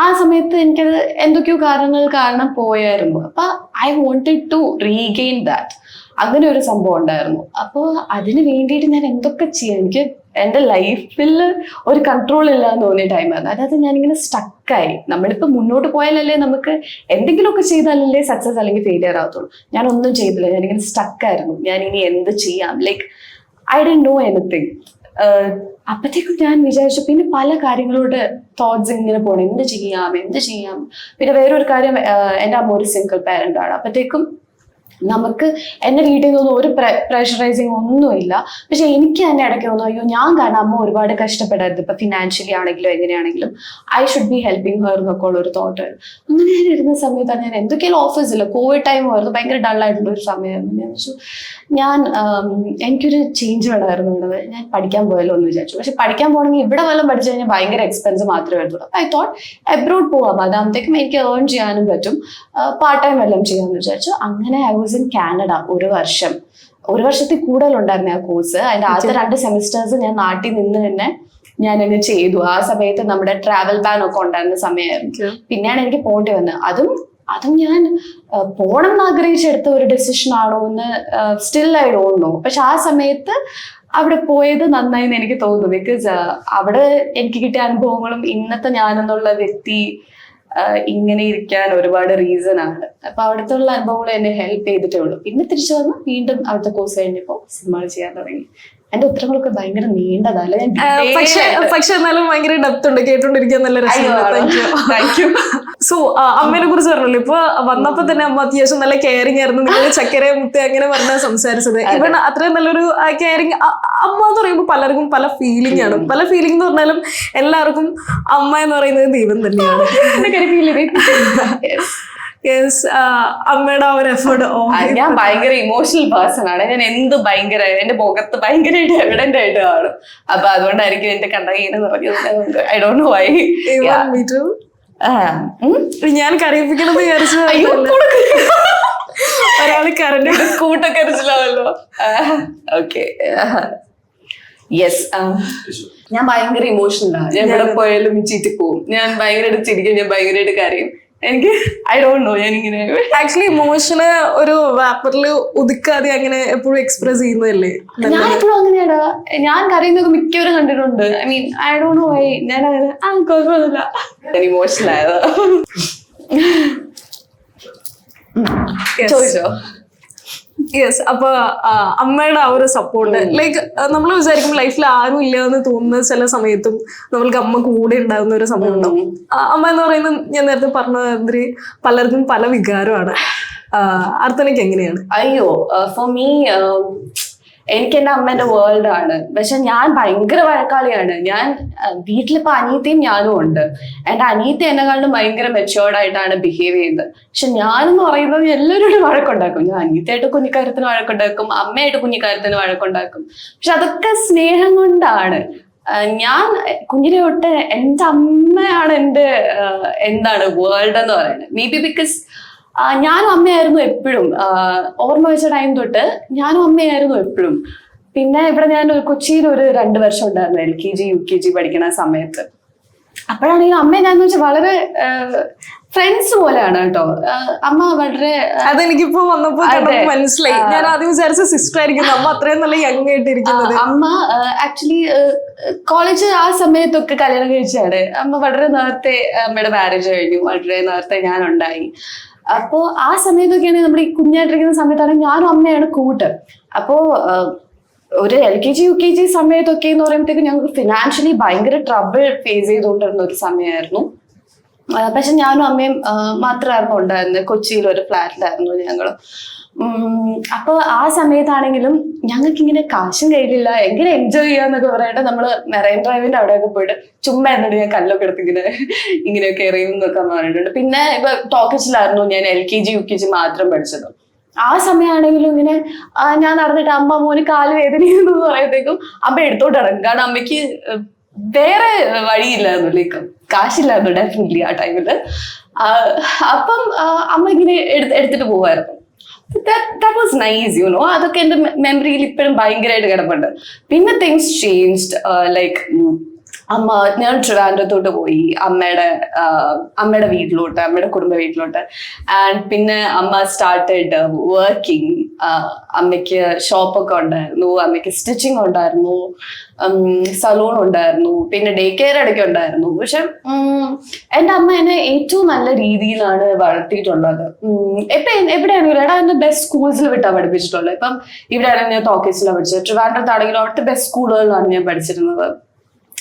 ആ സമയത്ത് എനിക്കത് എന്തൊക്കെയോ കാരണങ്ങൾ കാരണം പോയായിരുന്നു. അപ്പൊ I wanted to regain that. അങ്ങനെ ഒരു സംഭവം ഉണ്ടായിരുന്നു. അപ്പോൾ അതിന് വേണ്ടിയിട്ട് ഞാൻ എന്തൊക്കെ ചെയ്യാം, എനിക്ക് എൻ്റെ ലൈഫിൽ ഒരു കൺട്രോൾ ഇല്ലാന്ന് തോന്നിയ ടൈമായിരുന്നു. അതായത് ഞാനിങ്ങനെ സ്റ്റക്കായി. നമ്മളിപ്പോൾ മുന്നോട്ട് പോയാലല്ലേ നമുക്ക് എന്തെങ്കിലുമൊക്കെ ചെയ്താലല്ലേ സക്സസ് അല്ലെങ്കിൽ ഫെയിലിയർ ആകത്തുള്ളൂ. ഞാനൊന്നും ചെയ്തില്ല, ഞാനിങ്ങനെ സ്റ്റക്കായിരുന്നു. ഞാൻ ഇനി എന്ത് ചെയ്യാം, like I don't know anything. അപ്പത്തേക്കും ഞാൻ വിചാരിച്ചു പിന്നെ പല കാര്യങ്ങളോട് തോട്ട്സ് ഇങ്ങനെ പോകണം, എന്ത് ചെയ്യാം. പിന്നെ വേറൊരു കാര്യം, എൻ്റെ അമ്മ ഒരു സിംഗിൾ പാരന്റ് ആണ്. അപ്പത്തേക്കും നമുക്ക് എന്റെ വീട്ടിൽ നിന്നൊന്നും ഒരു പ്രഷറൈസിങ് ഒന്നുമില്ല. പക്ഷെ എനിക്ക് തന്നെ ഇടയ്ക്ക് തോന്നുന്നു, അയ്യോ ഞാൻ കാരണം അമ്മ ഒരുപാട് കഷ്ടപ്പെടരുത്, ഇപ്പൊ ഫിനാൻഷ്യലി ആണെങ്കിലും എങ്ങനെയാണെങ്കിലും I should be helping her എന്നൊക്കെ ഉള്ള ഒരു തോട്ട്. അങ്ങനെ ഞാൻ ഇരുന്ന സമയത്താണ് ഞാൻ എന്തൊക്കെയാലും ഓഫീസില്ല, കോവിഡ് ടൈം ആയിരുന്നു, ഭയങ്കര ഡള്ളായിട്ടുള്ള ഒരു സമയമായിരുന്നു. ഞാൻ വിചാരിച്ചു എനിക്കൊരു ചേഞ്ച് വേണമായിരുന്നു ഉള്ളത്, ഞാൻ പഠിക്കാൻ പോയല്ലോ എന്ന് വിചാരിച്ചു. പക്ഷെ പഠിക്കാൻ പോകണമെങ്കിൽ ഇവിടെ വല്ലതും പഠിച്ചു കഴിഞ്ഞാൽ ഭയങ്കര എക്സ്പെൻസ് മാത്രമേ വരുന്നുള്ളൂ. ഐ തോട്ട് എബ്രോഡ് പോവാം, അതാകുമ്പോഴത്തേക്കും എനിക്ക് ഏൺ ചെയ്യാനും പറ്റും, പാർട്ട് ടൈം എല്ലാം ചെയ്യാമെന്ന് വിചാരിച്ചു. അങ്ങനെ ഐ വാസ് ഇൻ കാനഡ ഒരു വർഷത്തിൽ കൂടുതലുണ്ടായിരുന്നു ആ കോഴ്സ്. അതിന്റെ ആദ്യത്തെ 2 സെമിസ്റ്റേഴ്സ് ഞാൻ നാട്ടിൽ നിന്ന് തന്നെ ഞാനങ്ങ് ചെയ്തു. ആ സമയത്ത് നമ്മുടെ ട്രാവൽ ബാൻ ഒക്കെ ഉണ്ടായിരുന്ന സമയമായിരുന്നു. പിന്നെയാണ് എനിക്ക് പോകേണ്ടി വന്നത്. അതും ഞാൻ പോണം എന്ന് ആഗ്രഹിച്ചെടുത്ത ഒരു ഡെസിഷൻ ആണോ എന്ന് സ്റ്റിൽ ഐ ഡോണ്ട് നോ. പക്ഷെ ആ സമയത്ത് അവിടെ പോയത് നന്നായി എന്ന് എനിക്ക് തോന്നുന്നു. ബിക്കോസ് അവിടെ എനിക്ക് കിട്ടിയ അനുഭവങ്ങളും ഇന്നത്തെ ഞാനെന്നുള്ള വ്യക്തി ഇങ്ങനെ ഇരിക്കാൻ ഒരുപാട് റീസൺ ആണ്. അപ്പൊ അവിടുത്തെ ഉള്ള അനുഭവങ്ങൾ എന്നെ ഹെൽപ്പ് ചെയ്തിട്ടേ ഉള്ളൂ. പിന്നെ തിരിച്ചു വന്ന് വീണ്ടും അവിടുത്തെ കോഴ്സ് കഴിഞ്ഞപ്പോൾ സിനിമകൾ ചെയ്യാൻ തുടങ്ങി. എന്റെ ഉത്തരങ്ങളൊക്കെ ഭയങ്കര നീണ്ടതല്ല, പക്ഷെ എന്നാലും ഭയങ്കര ഡെപ്ത് ഉണ്ട്, കേട്ടോണ്ടിരിക്കാൻ നല്ല രസം. സോ അമ്മേനെ കുറിച്ച് പറഞ്ഞല്ലോ, ഇപ്പൊ വന്നപ്പോ തന്നെ അമ്മ അത്യാവശ്യം നല്ല കെയറിങ് ആയിരുന്നു. നിങ്ങൾ ചക്കര മുത്ത അങ്ങനെ പറഞ്ഞ സംസാരിച്ചത്. ഇവൺ അത്രയും നല്ലൊരു കെയറിങ് അമ്മ എന്ന് പറയുമ്പോൾ പലർക്കും പല ഫീലിംഗ് ആണ്. പല ഫീലിംഗ് എന്ന് പറഞ്ഞാലും എല്ലാവർക്കും അമ്മ എന്ന് പറയുന്നത് ദൈവം തന്നെയാണ്. അമ്മയുടെ ആ ഒരു എഫേർട്ട്. ഞാൻ ഭയങ്കര ഇമോഷണൽ പേഴ്സൺ ആണ്. ഞാൻ എന്ത് ഭയങ്കര എന്റെ മുഖത്ത് ഭയങ്കരമായിട്ട് എവിഡന്റ് ആയിട്ട് കാണും. അപ്പൊ അതുകൊണ്ടായിരിക്കും എന്റെ കണ്ടകീന്ന് പറഞ്ഞത്. I don't know why. ഞാൻ കരയിപ്പിക്കണം എന്ന് വിചാരിച്ചു. ഒരാള് കരണ്ട് കൂട്ടൊക്കെ അരച്ചില്ലാവല്ലോ. Okay, yes. ഞാൻ ഭയങ്കര ഇമോഷണലാണ്. ഞാൻ എവിടെ പോയാലും ചീറ്റി പോവും. ഞാൻ ഭയങ്കരമായിട്ട് ചിരിക്കും, ഞാൻ ഭയങ്കരമായിട്ട് കരയും. എനിക്ക് ഐ ഡോണ്ട് നോ, ഞാനിങ്ങനെ ആക്ച്വലി ഇമോഷന് ഒരു വാപ്പറിൽ ഒതുക്കാതെ അങ്ങനെ എപ്പോഴും എക്സ്പ്രസ് ചെയ്യുന്നതല്ലേ. ഞാൻ എപ്പോഴും അങ്ങനെയാണ്. ഞാൻ കരയുന്നതൊക്കെ മിക്കവരും കണ്ടിട്ടുണ്ട്. I mean I don't know why. ഞാൻ അങ്ങനെ കുഴപ്പമൊന്നുമില്ല, ഞാൻ ഇമോഷണൽ ആയത്. ചോദിച്ചോ? യെസ്. അപ്പൊ അമ്മയുടെ ആ ഒരു സപ്പോർട്ട്, ലൈക്ക് നമ്മൾ വിചാരിക്കും ലൈഫിൽ ആരും ഇല്ല എന്ന് തോന്നുന്ന ചില സമയത്തും നമ്മൾക്ക് അമ്മ കൂടെ ഉണ്ടാകുന്ന ഒരു സമയം ഉണ്ടാവും. അമ്മ എന്ന് പറയുന്നത് ഞാൻ നേരത്തെ പറഞ്ഞ പലർക്കും പല വികാരമാണ്. അർത്ഥനയ്ക്ക് എങ്ങനെയാണ്? അയ്യോ, ഫോർ മീ എനിക്ക് എന്റെ അമ്മേന്റെ വേൾഡ് ആണ്. പക്ഷെ ഞാൻ ഭയങ്കര വഴക്കാളിയാണ്. ഞാൻ വീട്ടിലിപ്പോ അനിയത്തിയും ഞാനും ഉണ്ട്. എന്റെ അനിയത്തി എന്നെക്കാളും ഭയങ്കര മെച്ചുവേർഡ് ആയിട്ടാണ് ബിഹേവ് ചെയ്യുന്നത്. പക്ഷെ ഞാനെന്ന് പറയുന്നത് എല്ലാവരോടും വഴക്കുണ്ടാക്കും. ഞാൻ അനിയത്തിയായിട്ട് കുഞ്ഞിക്കാര്യത്തിന് വഴക്കുണ്ടാക്കും, അമ്മയായിട്ട് കുഞ്ഞിക്കാര്യത്തിന് വഴക്കുണ്ടാക്കും. പക്ഷെ അതൊക്കെ സ്നേഹം കൊണ്ടാണ്. ഞാൻ കുഞ്ഞിനെ തൊട്ട് എന്റെ അമ്മയാണ് എന്റെ എന്താണ് വേൾഡ് എന്ന് പറയുന്നത്. മേ ബി ബിക്കോസ് ഞാനും അമ്മയായിരുന്നു എപ്പോഴും. ഓർമ്മ വെച്ച ടൈം തൊട്ട് ഞാനും അമ്മയായിരുന്നു എപ്പോഴും. പിന്നെ ഇവിടെ ഞാൻ കൊച്ചിയിൽ ഒരു 2 വർഷം ഉണ്ടായിരുന്നു, LKG UKG പഠിക്കുന്ന സമയത്ത്. അപ്പോഴാണെങ്കിൽ അമ്മയെ ഞാൻ വെച്ചാൽ വളരെ ഫ്രണ്ട്സ് പോലെയാണ് കേട്ടോ. അമ്മ വളരെ, അതെനിക്കിപ്പോ വന്നപ്പോ മനസ്സിലായി. ഞാൻ ആദ്യം വിചാരിച്ച സിസ്റ്റർ ആയിരിക്കും, അമ്മ അത്രയും നല്ല യങ് ആയിട്ടിരിക്കുന്നത്. അമ്മ ആക്ച്വലി കോളേജ് ആ സമയത്തൊക്കെ കല്യാണം കഴിച്ചാണ്. അമ്മ വളരെ നേരത്തെ അമ്മയുടെ മാരേജ് കഴിഞ്ഞു, വളരെ നേരത്തെ ഞാൻ ഉണ്ടായി. അപ്പോ ആ സമയത്തൊക്കെയാണെങ്കിൽ നമ്മുടെ ഈ കുഞ്ഞായിട്ടിരിക്കുന്ന സമയത്താണെങ്കിൽ ഞാനും അമ്മയാണ് കൂട്ട്. അപ്പോ ഒരു LKG UKG സമയത്തൊക്കെ എന്ന് പറയുമ്പോഴത്തേക്കും ഞങ്ങൾക്ക് ഫിനാൻഷ്യലി ഭയങ്കര ട്രബിൾ ഫേസ് ചെയ്തുകൊണ്ടിരുന്ന ഒരു സമയമായിരുന്നു. പക്ഷെ ഞാനും അമ്മയും മാത്രമായിരുന്നു ഉണ്ടായിരുന്നത്. കൊച്ചിയിൽ ഒരു ഫ്ലാറ്റിലായിരുന്നു ഞങ്ങൾ. അപ്പൊ ആ സമയത്താണെങ്കിലും ഞങ്ങൾക്ക് ഇങ്ങനെ കാശും കയ്യിലില്ല, എങ്ങനെ എൻജോയ് ചെയ്യാന്നൊക്കെ പറയട്ടെ നമ്മള് മെറൈൻ ഡ്രൈവിന്റെ അവിടെയൊക്കെ പോയിട്ട് ചുമ്മാ എന്നിട്ട് ഞാൻ കല്ലൊക്കെ എടുത്ത് ഇങ്ങനെയൊക്കെ എറിയും എന്നൊക്കെ പറഞ്ഞിട്ടുണ്ട്. പിന്നെ ഇപ്പൊ ടോക്കീസിലായിരുന്നു ഞാൻ LKG UKG മാത്രം പഠിച്ചത്. ആ സമയമാണെങ്കിലും ഇങ്ങനെ ഞാൻ നടന്നിട്ട് അമ്മ മോന് കാല് വേദനയെന്ന് പറയുമ്പോഴത്തേക്കും അമ്മ എടുത്തോട്ട് ഇറങ്ങും. കാരണം അമ്മയ്ക്ക് വേറെ വഴിയില്ലായിരുന്നു, ലൈക്ക് കാശില്ലായിരുന്നു ഡെഫിനറ്റ്ലി ആ ടൈമില്. അപ്പം അമ്മ ഇങ്ങനെ എടുത്തിട്ട് പോവായിരുന്നു. That was nice, you know. അതൊക്കെ എന്റെ മെമ്മറിയിൽ ഇപ്പോഴും ഭയങ്കരമായിട്ട് കിടപ്പുണ്ട്. പിന്നെ തിങ്സ് ചേഞ്ച്ഡ്, ലൈക്ക് ഞാൻ ട്രിവാൻഡ്രത്തോട്ട് പോയി അമ്മയുടെ വീട്ടിലോട്ട്, അമ്മയുടെ കുടുംബ വീട്ടിലോട്ട്. ആൻഡ് പിന്നെ അമ്മ സ്റ്റാർട്ടഡ് വർക്കിംഗ്. അമ്മയ്ക്ക് ഷോപ്പൊക്കെ ഉണ്ടായിരുന്നു, അമ്മയ്ക്ക് സ്റ്റിച്ചിങ് ഉണ്ടായിരുന്നു, സലൂൺ ഉണ്ടായിരുന്നു, പിന്നെ ഡേ കെയർ ഇടയ്ക്ക് ഉണ്ടായിരുന്നു. പക്ഷെ എൻ്റെ അമ്മ എന്നെ ഏറ്റവും നല്ല രീതിയിലാണ് വളർത്തിയിട്ടുള്ളത്. ഇപ്പൊ എവിടെയാണെങ്കിലും എടാ എന്റെ ബെസ്റ്റ് സ്കൂൾസിൽ വിട്ടാണ് പഠിപ്പിച്ചിട്ടുള്ളത്. ഇപ്പം ഇവിടെയാണെങ്കിൽ ഞാൻ ടോക്കീസിലാണ് പഠിച്ചത്, ട്രിവാൻഡ്രത്താണെങ്കിലും അവിടുത്തെ ബെസ്റ്റ് സ്കൂളുകളിലാണ് ഞാൻ പഠിച്ചിരുന്നത്.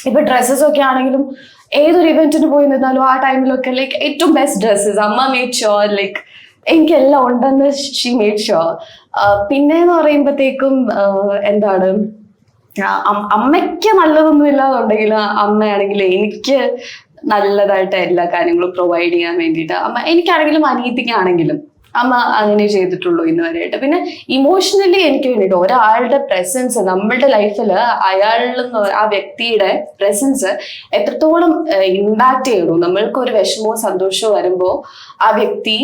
ഇപ്പൊ ഡ്രസ്സസ് ഒക്കെ ആണെങ്കിലും ഏതൊരു ഇവന്റിന് പോയി നിന്നാലും ആ ടൈമിലൊക്കെ ലൈക്ക് ഏറ്റവും ബെസ്റ്റ് ഡ്രസ്സസ് അമ്മ മേഡ് ഷുവർ, ലൈക്ക് എനിക്കെല്ലാം ഉണ്ടെന്ന് ഷീ മേഡ് ഷുവർ. പിന്നെന്ന് പറയുമ്പോഴത്തേക്കും എന്താണ്, അമ്മയ്ക്ക് നല്ലതൊന്നും ഇല്ലാതുണ്ടെങ്കിൽ അമ്മയാണെങ്കിൽ എനിക്ക് നല്ലതായിട്ട് എല്ലാ കാര്യങ്ങളും പ്രൊവൈഡ് ചെയ്യാൻ വേണ്ടിയിട്ട് അമ്മ, എനിക്കാണെങ്കിലും അനിയത്തിക്കാണെങ്കിലും അമ്മ അങ്ങനെ ചെയ്തിട്ടുള്ളൂ ഇന്ന് വരെയായിട്ട്. പിന്നെ ഇമോഷണലി എനിക്ക് വേണ്ടിയിട്ട് ഒരാളുടെ പ്രസൻസ് നമ്മളുടെ ലൈഫിൽ അയാളിൽ നിന്ന് ആ വ്യക്തിയുടെ പ്രസൻസ് എത്രത്തോളം ഇമ്പാക്ട് ചെയ്യണു, നമ്മൾക്കൊരു വിഷമവും സന്തോഷവും വരുമ്പോൾ ആ വ്യക്തി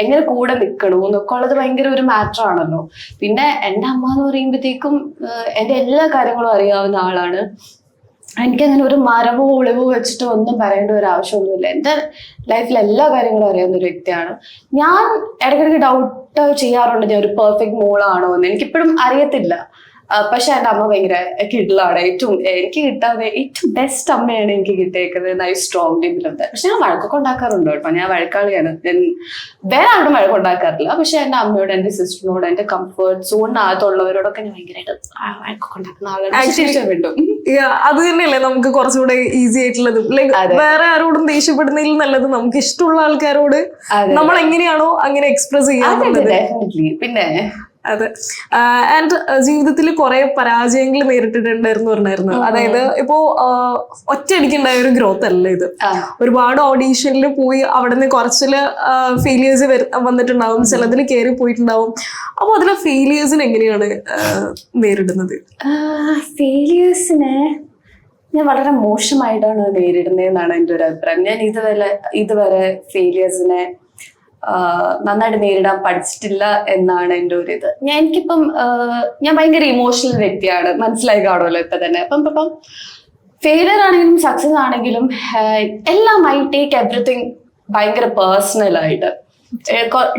എങ്ങനെ കൂടെ നിൽക്കണു എന്നൊക്കെ ഉള്ളത് ഭയങ്കര ഒരു മാറ്റർ ആണല്ലോ. പിന്നെ എൻ്റെ അമ്മ എന്ന് പറയുമ്പോഴത്തേക്കും എൻ്റെ എല്ലാ കാര്യങ്ങളും അറിയാവുന്ന ആളാണ്. എനിക്കങ്ങനെ ഒരു മരവോ ഒളിവോ വെച്ചിട്ട് ഒന്നും പറയേണ്ട ഒരു ആവശ്യമൊന്നുമില്ല. എൻ്റെ ലൈഫിൽ എല്ലാ കാര്യങ്ങളും അറിയാവുന്ന ഒരു വ്യക്തിയാണ്. ഞാൻ ഇടയ്ക്കിടയ്ക്ക് ഡൗട്ട് ചെയ്യാറുണ്ട് ഞാൻ ഒരു പെർഫെക്റ്റ് മോളാണോ എന്ന്. എനിക്കിപ്പോഴും അറിയത്തില്ല. പക്ഷെ എൻ്റെ അമ്മ ഭയങ്കര കിഡലാണ്. എനിക്ക് കിട്ടാതെ ഏറ്റവും ബെസ്റ്റ് അമ്മയാണ് എനിക്ക് കിട്ടിയേക്കുന്നത്. I strongly believe that. പക്ഷെ ഞാൻ വഴക്കൊക്കെ ഉണ്ടാക്കാറുണ്ട് കേട്ടോ, ഞാൻ വഴക്കാളിയാണ്. ഞാൻ വേറെ ആരോടും വഴക്കുണ്ടാക്കാറില്ല. പക്ഷെ എൻ്റെ അമ്മയോട്, എൻ്റെ സിസ്റ്ററിനോട്, എൻ്റെ കംഫർട്ട് സോണിനകത്തുള്ളവരോടൊക്കെ ഞാൻ ഭയങ്കരമായിട്ട് വഴക്കൊക്കെ ഉണ്ടാക്കുന്ന ആളാണ്. അത് തന്നെയല്ലേ നമുക്ക് കുറച്ചുകൂടെ ഈസി ആയിട്ടുള്ളത്. ലൈക്ക് വേറെ ആരോടും ദേഷ്യപ്പെടുന്നതിൽ നല്ലത് നമുക്ക് ഇഷ്ടമുള്ള ആൾക്കാരോട് നമ്മൾ എങ്ങനെയാണോ അങ്ങനെ എക്സ്പ്രസ് ചെയ്യാൻ. പിന്നെ അതെ. ആൻഡ് ജീവിതത്തിൽ കുറെ പരാജയങ്ങൾ നേരിട്ടിട്ടുണ്ടായിരുന്നു പറഞ്ഞായിരുന്നു. അതായത് ഇപ്പോ ഒറ്റയടിക്കുണ്ടായ ഒരു ഗ്രോത്ത് അല്ല ഇത്. ഒരുപാട് ഓഡീഷനിൽ പോയി അവിടെ നിന്ന് കുറച്ചില് ഫെയിലിയേഴ്സ് വന്നിട്ടുണ്ടാവും, ചിലതിൽ കയറി പോയിട്ടുണ്ടാവും. അപ്പൊ അതിലെ ഫെയിലിയേഴ്സിന് എങ്ങനെയാണ് നേരിടുന്നത്? ഫെയിലിയേഴ്സിനെ ഞാൻ വളരെ മോശമായിട്ടാണ് നേരിടുന്നതെന്നാണ് എൻ്റെ ഒരു അഭിപ്രായം. ഞാൻ ഇതുവരെ ഫെയിലിയേഴ്സിനെ നന്നായിട്ട് നേരിടാൻ പഠിച്ചിട്ടില്ല എന്നാണ് എൻ്റെ ഒരു ഇത്. എനിക്കിപ്പം ഞാൻ ഭയങ്കര ഇമോഷണൽ വ്യക്തിയാണ്, മനസ്സിലായി കാണുമല്ലോ ഇപ്പൊ തന്നെ. അപ്പം ഫെയിലിയർ ആണെങ്കിലും സക്സസ് ആണെങ്കിലും എല്ലാം ഐ ടേക്ക് എവറിത്തിങ് ഭയങ്കര പേഴ്സണൽ ആയിട്ട്.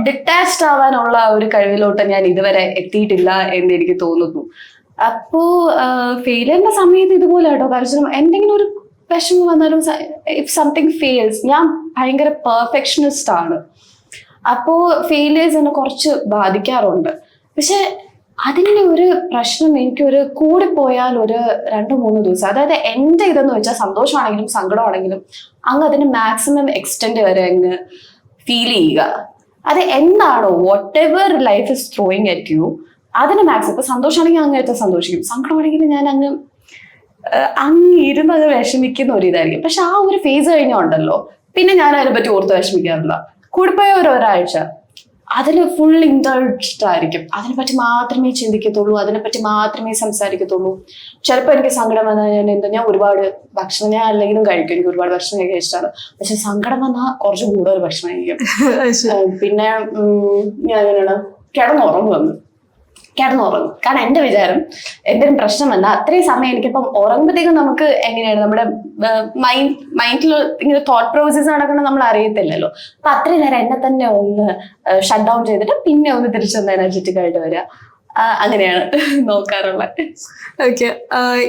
ഡിറ്റാച്ച്ഡ് ആവാനുള്ള ഒരു കഴിവിലോട്ട് ഞാൻ ഇതുവരെ എത്തിയിട്ടില്ല എന്ന് എനിക്ക് തോന്നുന്നു. അപ്പോ ഫെയിലിയറിന്റെ സമയത്ത് ഇതുപോലെ കേട്ടോ, കാരണം എന്തെങ്കിലും ഒരു വിഷമം വന്നാലും ഇഫ് സംതിങ് ഫെയിൽസ്, ഞാൻ ഭയങ്കര പെർഫെക്ഷനിസ്റ്റ് ആണ്. അപ്പോ ഫെയിലിയേഴ്സ് എന്നെ കുറച്ച് ബാധിക്കാറുണ്ട്. പക്ഷെ അതിൻ്റെ ഒരു പ്രശ്നം എനിക്കൊരു കൂടിപ്പോയാൽ ഒരു 2-3 ദിവസം, അതായത് എൻ്റെ ഇതെന്ന് വെച്ചാൽ സന്തോഷമാണെങ്കിലും സങ്കടമാണെങ്കിലും അങ്ങ് അതിന് മാക്സിമം എക്സ്റ്റെൻഡ് വരെ അങ്ങ് ഫീൽ ചെയ്യുക. അത് എന്താണോ whatever life is throwing at you അതിന് മാക്സിമം. ഇപ്പൊ സന്തോഷമാണെങ്കിൽ അങ്ങ് സന്തോഷിക്കും, സങ്കടമാണെങ്കിൽ ഞാൻ അങ്ങ് ഇരുന്ന് അങ്ങ് വിഷമിക്കുന്ന ഒരു ഇതായിരിക്കും. പക്ഷെ ആ ഒരു ഫേസ് കഴിഞ്ഞുണ്ടല്ലോ പിന്നെ ഞാൻ അതിനെ പറ്റി ഓർത്ത് വിഷമിക്കാറില്ല. കൂടിപ്പോയ ഒരാഴ്ച അതിൽ ഫുൾ ഇൻട്രസ്റ്റ് ആയിരിക്കും, അതിനെപ്പറ്റി മാത്രമേ ചിന്തിക്കത്തുള്ളൂ, അതിനെപ്പറ്റി മാത്രമേ സംസാരിക്കത്തുള്ളൂ. ചിലപ്പോൾ എനിക്ക് സങ്കടം വന്നാൽ ഞാൻ ഒരുപാട് ഭക്ഷണം ഞാൻ അല്ലെങ്കിലും കഴിക്കും, എനിക്ക് ഒരുപാട് ഭക്ഷണം കഴിക്കാൻ ഇഷ്ടമാണ്. പക്ഷെ സങ്കടം വന്നാൽ കുറച്ച് കൂടുതൽ ഭക്ഷണം കഴിക്കും. പിന്നെ ഞാൻ എങ്ങനെയാണ് കിടന്നുറങ്ങും. കാരണം എൻ്റെ വിചാരം എന്തെങ്കിലും പ്രശ്നം വന്നാൽ അത്രയും സമയം എനിക്കിപ്പം ഉറങ്ങുമ്പോഴത്തേക്കും നമുക്ക് എങ്ങനെയാണ് നമ്മുടെ മൈൻഡിൽ ഇങ്ങനെ തോട്ട് പ്രോസസ് നടക്കണം നമ്മൾ അറിയത്തില്ലല്ലോ. അപ്പൊ അത്രയും നേരം എന്നെ തന്നെ ഒന്ന് ഷട്ട് ഡൗൺ ചെയ്തിട്ട് പിന്നെ ഒന്ന് തിരിച്ചൊന്ന് എനർജറ്റിക് ആയിട്ട് വരിക. അങ്ങനെയാണ് നോക്കാറുള്ളത്. ഓക്കെ,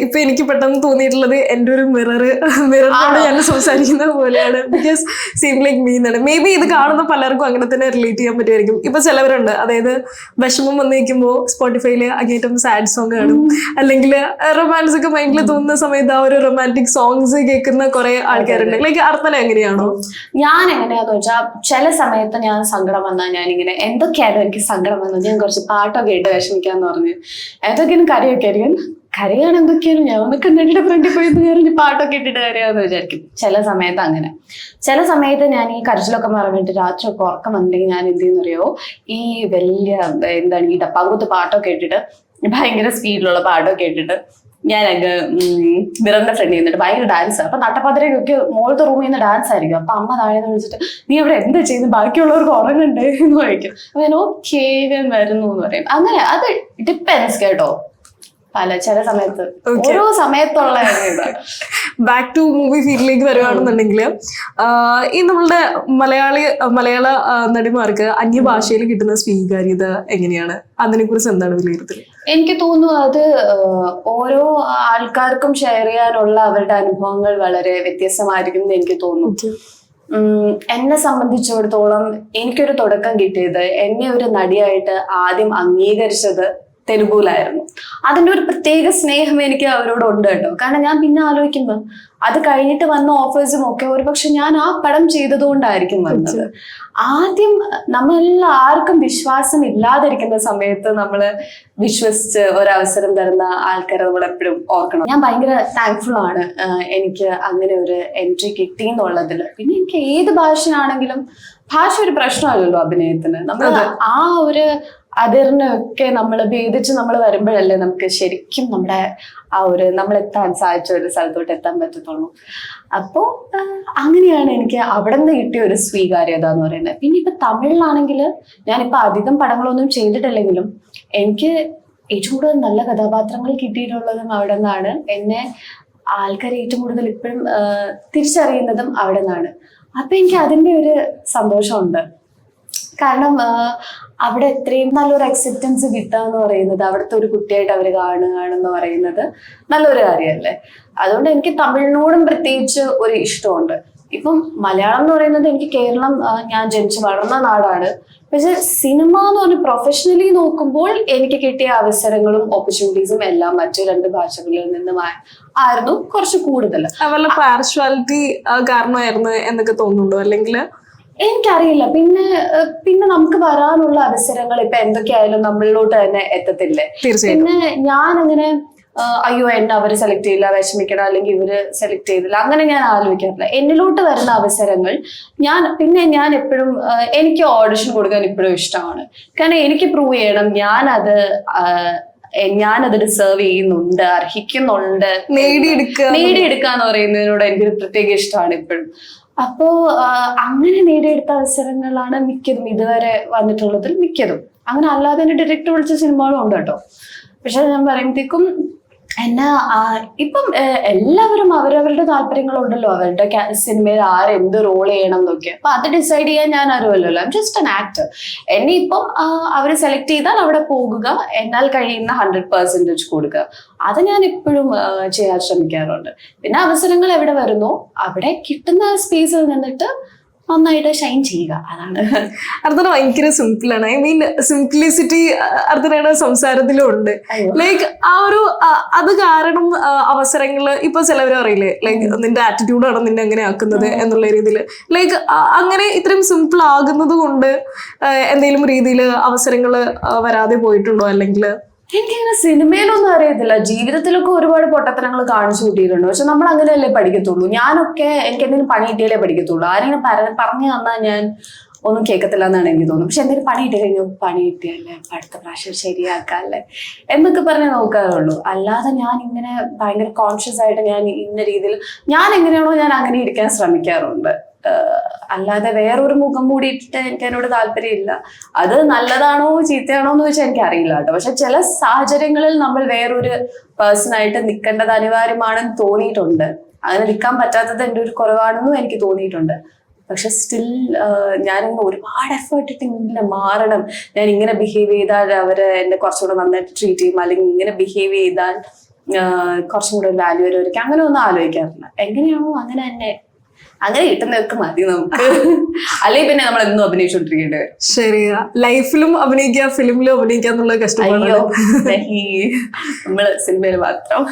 ഇപ്പൊ എനിക്ക് പെട്ടെന്ന് തോന്നിയിട്ടുള്ളത് എൻ്റെ ഒരു മിററിനോട് ഞാൻ സംസാരിക്കുന്ന പോലെയാണ്. ബിക്കോസ് സീം ലൈക്ക് മീ എന്നാണ്. മേ ബി ഇത് കാണുന്ന പലർക്കും അങ്ങനെ തന്നെ റിലേറ്റ് ചെയ്യാൻ പറ്റുമായിരിക്കും. ഇപ്പൊ ചിലവരുണ്ട്, അതായത് വിഷമം വന്നു നിൽക്കുമ്പോൾ സ്പോട്ടിഫൈയില് അങ്ങേറ്റം സാഡ് സോങ് കാണും, അല്ലെങ്കിൽ റൊമാൻസ് ഒക്കെ മൈൻഡിൽ തോന്നുന്ന സമയത്ത് ആ ഒരു റൊമാൻറ്റിക് സോങ്സ് കേൾക്കുന്ന കുറെ ആൾക്കാരുണ്ട്. ലൈക്ക് അർത്ഥന എങ്ങനെയാണോ? ഞാൻ എങ്ങനെയാന്ന് വെച്ചാൽ ചില സമയത്ത് ഞാൻ സങ്കടം വന്നാൽ ഞാനിങ്ങനെ എന്തൊക്കെയായാലും എനിക്ക് സങ്കടം വന്നത് ഞാൻ കുറച്ച് പാട്ടൊക്കെ ഇട്ട് വിഷമിക്കാന്ന് പറഞ്ഞു എന്തൊക്കെയാണ് കരയൊക്കെ ആയിരിക്കും. കരയാണ് എന്തൊക്കെയാണ് ഞാൻ ഒന്ന് കണ്ണടിയുടെ ഫ്രണ്ടിൽ പോയി കയറി പാട്ടൊക്കെ ഇട്ടിട്ട് കരയാന്ന് വിചാരിക്കും ചില സമയത്ത്. അങ്ങനെ ചില സമയത്ത് ഞാൻ ഈ കരച്ചിലൊക്കെ മാറാൻ വേണ്ടി രാത്രി ഒക്കെ ഉറക്കം വന്നിട്ടുണ്ടെങ്കിൽ ഞാൻ എന്ത് ചെയ്യുന്നറിയോ, ഈ വലിയ എന്താണ് ഈ ഡപ്പാകുത്ത് പാട്ടൊക്കെ ഇട്ടിട്ട് ഭയങ്കര സ്പീഡിലുള്ള പാട്ടൊക്കെ ഇട്ടിട്ട് ഞാൻ അങ്ങ് മിററിന്റെ ഫ്രണ്ട് ചെയ്യുന്നുണ്ട്. ഭയങ്കര ഡാൻസ്. അപ്പൊ നട്ടപ്പാതിരയൊക്കെ മോളത്തെ റൂമിൽ നിന്ന് ഡാൻസ് ആയിരിക്കും. അപ്പൊ അമ്മ താഴെ വിളിച്ചിട്ട് നീ അവിടെ എന്താ ചെയ്യുന്നത്, ബാക്കിയുള്ളവർക്ക് ഉറങ്ങണ്ടേ എന്ന് ചോദിക്കും. അപ്പൊ ഞാൻ ഓക്കേ ഞാൻ വരുന്നു എന്ന് പറയും. അങ്ങനെ അത് ഡിപ്പെൻസ് കേട്ടോ, ചില സമയത്ത് ഓരോ സമയത്തുള്ള ബാക്ക് ടു മൂവി ഫീൽഡിലേക്ക് വരുവാണെന്നുണ്ടെങ്കിൽ ഈ നമ്മളുടെ മലയാള നടിമാർക്ക് അന്യഭാഷയിൽ കിട്ടുന്ന സ്വീകാര്യത എങ്ങനെയാണ്? അതിനെ കുറിച്ച് എന്താണ് വിലയിരുത്തൽ? എനിക്ക് തോന്നുന്നു അത് ഓരോ ആൾക്കാർക്കും ഷെയർ ചെയ്യാനുള്ള അവരുടെ അനുഭവങ്ങൾ വളരെ വ്യത്യസ്തമായിരിക്കും എന്ന് എനിക്ക് തോന്നുന്നു. എന്നെ സംബന്ധിച്ചിടത്തോളം എനിക്കൊരു തുടക്കം കിട്ടിയത്, എന്നെ ഒരു നടിയായിട്ട് ആദ്യം അംഗീകരിച്ചത് തെലുഗുലായിരുന്നു. അതിന്റെ ഒരു പ്രത്യേക സ്നേഹം എനിക്ക് അവരോടുണ്ട് കേട്ടോ. കാരണം ഞാൻ പിന്നെ ആലോചിക്കുമ്പോൾ അത് കഴിഞ്ഞിട്ട് വന്ന ഓഫേഴ്സും ഒക്കെ ഒരുപക്ഷെ ഞാൻ ആ പടം ചെയ്തതുകൊണ്ടായിരിക്കും വന്നത്. ആദ്യം നമ്മളെല്ലാം ആർക്കും വിശ്വാസം ഇല്ലാതിരിക്കുന്ന സമയത്ത് നമ്മള് വിശ്വസിച്ച് ഒരവസരം തരുന്ന ആൾക്കാരെ നമ്മൾ എപ്പോഴും ഓർക്കണം. ഞാൻ ഭയങ്കര താങ്ക്ഫുൾ ആണ് എനിക്ക് അങ്ങനെ ഒരു എൻട്രി കിട്ടി എന്നുള്ളതിൽ. പിന്നെ എനിക്ക് ഏത് ഭാഷയാണെങ്കിലും ഭാഷ ഒരു പ്രശ്നമല്ലല്ലോ അഭിനയത്തിന്. നമ്മൾ ആ ഒരു അതിറിനൊക്കെ നമ്മൾ ഭേദിച്ച് നമ്മൾ വരുമ്പോഴല്ലേ നമുക്ക് ശരിക്കും നമ്മുടെ ആ ഒരു നമ്മൾ എത്താൻ സാധിച്ച ഒരു സ്ഥലത്തോട്ട് എത്താൻ പറ്റത്തുള്ളൂ. അപ്പോ അങ്ങനെയാണ് എനിക്ക് അവിടെ നിന്ന് കിട്ടിയ ഒരു സ്വീകാര്യത എന്ന് പറയുന്നത്. പിന്നെ ഇപ്പൊ തമിഴിലാണെങ്കിൽ ഞാനിപ്പോ അധികം പടങ്ങളൊന്നും ചെയ്തിട്ടില്ലെങ്കിലും എനിക്ക് ഏറ്റവും കൂടുതൽ നല്ല കഥാപാത്രങ്ങൾ കിട്ടിയിട്ടുള്ളതും അവിടെ നിന്നാണ്. എന്നെ ആൾക്കാർ ഏറ്റവും കൂടുതൽ ഇപ്പോഴും തിരിച്ചറിയുന്നതും അവിടെ നിന്നാണ്. അപ്പൊ എനിക്ക് അതിൻ്റെ ഒരു സന്തോഷമുണ്ട്. കാരണം അവിടെ എത്രയും നല്ലൊരു അക്സെപ്റ്റൻസ് കിട്ടുക എന്ന് പറയുന്നത്, അവിടുത്തെ ഒരു കുട്ടിയായിട്ട് അവർ കാണുകയാണെന്ന് പറയുന്നത് നല്ലൊരു കാര്യമല്ലേ. അതുകൊണ്ട് എനിക്ക് തമിഴിനോടും പ്രത്യേകിച്ച് ഒരു ഇഷ്ടമുണ്ട്. ഇപ്പം മലയാളം എന്ന് പറയുന്നത് എനിക്ക് കേരളം ഞാൻ ജനിച്ചു വളർന്ന നാടാണ്. പക്ഷെ സിനിമ എന്ന് പറഞ്ഞ് പ്രൊഫഷണലി നോക്കുമ്പോൾ എനിക്ക് കിട്ടിയ അവസരങ്ങളും ഓപ്പർച്യൂണിറ്റീസും എല്ലാം മറ്റു രണ്ട് ഭാഷകളിൽ നിന്നും ആയിരുന്നു കുറച്ച് കൂടുതൽ. അവരുടെ പാർഷ്വാലിറ്റി കാരണമായിരുന്നു എന്നൊക്കെ തോന്നുന്നുണ്ടോ? അല്ലെങ്കിൽ എനിക്കറിയില്ല. പിന്നെ നമുക്ക് വരാനുള്ള അവസരങ്ങൾ ഇപ്പൊ എന്തൊക്കെയായാലും നമ്മളിലോട്ട് തന്നെ എത്തത്തില്ലേ. പിന്നെ ഞാനങ്ങനെ അയ്യോ എന്നെ അവര് സെലക്ട് ചെയ്യില്ല വിഷമിക്കണം, അല്ലെങ്കിൽ ഇവര് സെലക്ട് ചെയ്തില്ല, അങ്ങനെ ഞാൻ ആലോചിക്കാറില്ല. എന്നിലോട്ട് വരുന്ന അവസരങ്ങൾ ഞാൻ എപ്പോഴും എനിക്ക് ഓഡിഷൻ കൊടുക്കാൻ ഇപ്പോഴും ഇഷ്ടമാണ്. കാരണം എനിക്ക് പ്രൂവ് ചെയ്യണം ഞാനത് ഡിസേർവ് ചെയ്യുന്നുണ്ട്, അർഹിക്കുന്നുണ്ട്, നേടിയെടുക്കുക എന്ന് പറയുന്നതിനോട് എനിക്കൊരു പ്രത്യേക ഇഷ്ടമാണ് ഇപ്പോഴും. അപ്പോ അങ്ങനെ നേടിയെടുത്ത അവസരങ്ങളാണ് മിക്കതും ഇതുവരെ വന്നിട്ടുള്ളതിൽ മിക്കതും. അങ്ങനെ അല്ലാതെ തന്നെ ഡയറക്ടർ വിളിച്ച സിനിമകളും ഉണ്ട് കേട്ടോ. പക്ഷെ ഞാൻ പറയുമ്പോഴത്തേക്കും എന്നാ ഇപ്പം എല്ലാവരും അവരവരുടെ താല്പര്യങ്ങളുണ്ടല്ലോ, അവരുടെ സിനിമയിൽ ആരെന്ത് റോൾ ചെയ്യണം എന്നൊക്കെ. അപ്പൊ അത് ഡിസൈഡ് ചെയ്യാൻ ഞാൻ അറിവില്ലല്ലോ. I'm just an actor. എന്നെ ഇപ്പം അവർ സെലക്ട് ചെയ്താൽ അവിടെ പോകുക, എന്നാൽ കഴിയുന്ന 100% കൊടുക്കുക. അത് ഞാൻ എപ്പോഴും ചെയ്യാൻ ശ്രമിക്കാറുണ്ട്. പിന്നെ അവസരങ്ങൾ എവിടെ വരുന്നോ അവിടെ കിട്ടുന്ന സ്പേസിൽ നിന്നിട്ട് നന്നായിട്ട് ഷൈൻ ചെയ്യുക. അതാണ് അർദ്ധന. ഭയങ്കര സിമ്പിൾ ആണ്. ഐ മീൻ സിംപ്ലിസിറ്റി അർദ്ധനയുടെ സംസാരത്തിലും ഉണ്ട്. ലൈക്ക് ആ ഒരു അത് കാരണം അവസരങ്ങള് ഇപ്പൊ ചിലവർ അറിയില്ലേ, ലൈക്ക് നിന്റെ ആറ്റിറ്റ്യൂഡാണ് നിന്നെ അങ്ങനെ ആക്കുന്നത് എന്നുള്ള രീതിയിൽ. ലൈക്ക് അങ്ങനെ ഇത്രയും സിമ്പിൾ ആകുന്നത് കൊണ്ട് എന്തെങ്കിലും രീതിയിൽ അവസരങ്ങൾ വരാതെ പോയിട്ടുണ്ടോ? അല്ലെങ്കിൽ എനിക്കങ്ങനെ സിനിമയിലൊന്നും അറിയത്തില്ല, ജീവിതത്തിലൊക്കെ ഒരുപാട് പൊട്ടത്തരങ്ങൾ കാണിച്ചു കൂട്ടിയിട്ടുണ്ട്. പക്ഷെ നമ്മൾ അങ്ങനെയല്ലേ പഠിക്കത്തുള്ളൂ. ഞാനൊക്കെ എനിക്ക് എന്തെങ്കിലും പണി കിട്ടിയാലേ പഠിക്കത്തുള്ളൂ. ആരെങ്കിലും പറഞ്ഞു തന്നാൽ ഞാൻ ഒന്നും കേൾക്കത്തില്ല എന്നാണ് എനിക്ക് തോന്നുന്നത്. പക്ഷെ എന്തെങ്കിലും പണി കിട്ടി കഴിഞ്ഞാൽ പണി കിട്ടിയല്ലേ അടുത്ത പ്രാവശ്യം ശരിയാക്കാല്ലേ എന്നൊക്കെ പറഞ്ഞ് നോക്കാറുള്ളൂ. അല്ലാതെ ഞാൻ ഇങ്ങനെ ഭയങ്കര കോൺഷ്യസ് ആയിട്ട് ഞാൻ ഇന്ന രീതിയിൽ ഞാൻ എങ്ങനെയാണോ ഞാൻ അങ്ങനെ ഇരിക്കാൻ ശ്രമിക്കാറുണ്ട്. അല്ലാതെ വേറൊരു മുഖം മൂടിയിട്ടിട്ട് എനിക്ക് അതിനോട് താല്പര്യമില്ല. അത് നല്ലതാണോ ചീത്തയാണോ എന്ന് വെച്ചാൽ എനിക്ക് അറിയില്ല കേട്ടോ. പക്ഷെ ചില സാഹചര്യങ്ങളിൽ നമ്മൾ വേറൊരു പേഴ്സണായിട്ട് നിൽക്കേണ്ടത് അനിവാര്യമാണെന്ന് തോന്നിയിട്ടുണ്ട്. അങ്ങനെ നിൽക്കാൻ പറ്റാത്തത് എൻ്റെ ഒരു കുറവാണെന്നും എനിക്ക് തോന്നിയിട്ടുണ്ട്. പക്ഷെ സ്റ്റിൽ ഞാനിങ്ങനെ ഒരുപാട് എഫേർട്ട് ഇട്ട് ഇങ്ങനെ മാറണം, ഞാൻ ഇങ്ങനെ ബിഹേവ് ചെയ്താൽ അവര് എന്നെ കുറച്ചുകൂടെ നന്നായിട്ട് ട്രീറ്റ് ചെയ്യും, അല്ലെങ്കിൽ ഇങ്ങനെ ബിഹേവ് ചെയ്താൽ കുറച്ചും കൂടെ വാല്യൂ വരുമായിരിക്കും, അങ്ങനെ ഒന്നും ആലോചിക്കാറില്ല. എങ്ങനെയാണോ അങ്ങനെ തന്നെ അങ്ങനെ കിട്ടുന്നതൊക്കെ മതി നമുക്ക്. അല്ലെങ്കിൽ പിന്നെ നമ്മൾ എന്നും അഭിനയിച്ചോണ്ടിരിക്കേണ്ടി വരും. ശരിയാ, ലൈഫിലും അഭിനയിക്കാം ഫിലിമിലും അഭിനയിക്കാം എന്നുള്ള കഷ്ടപ്പാടോ നമ്മള് സിനിമയിൽ മാത്രം.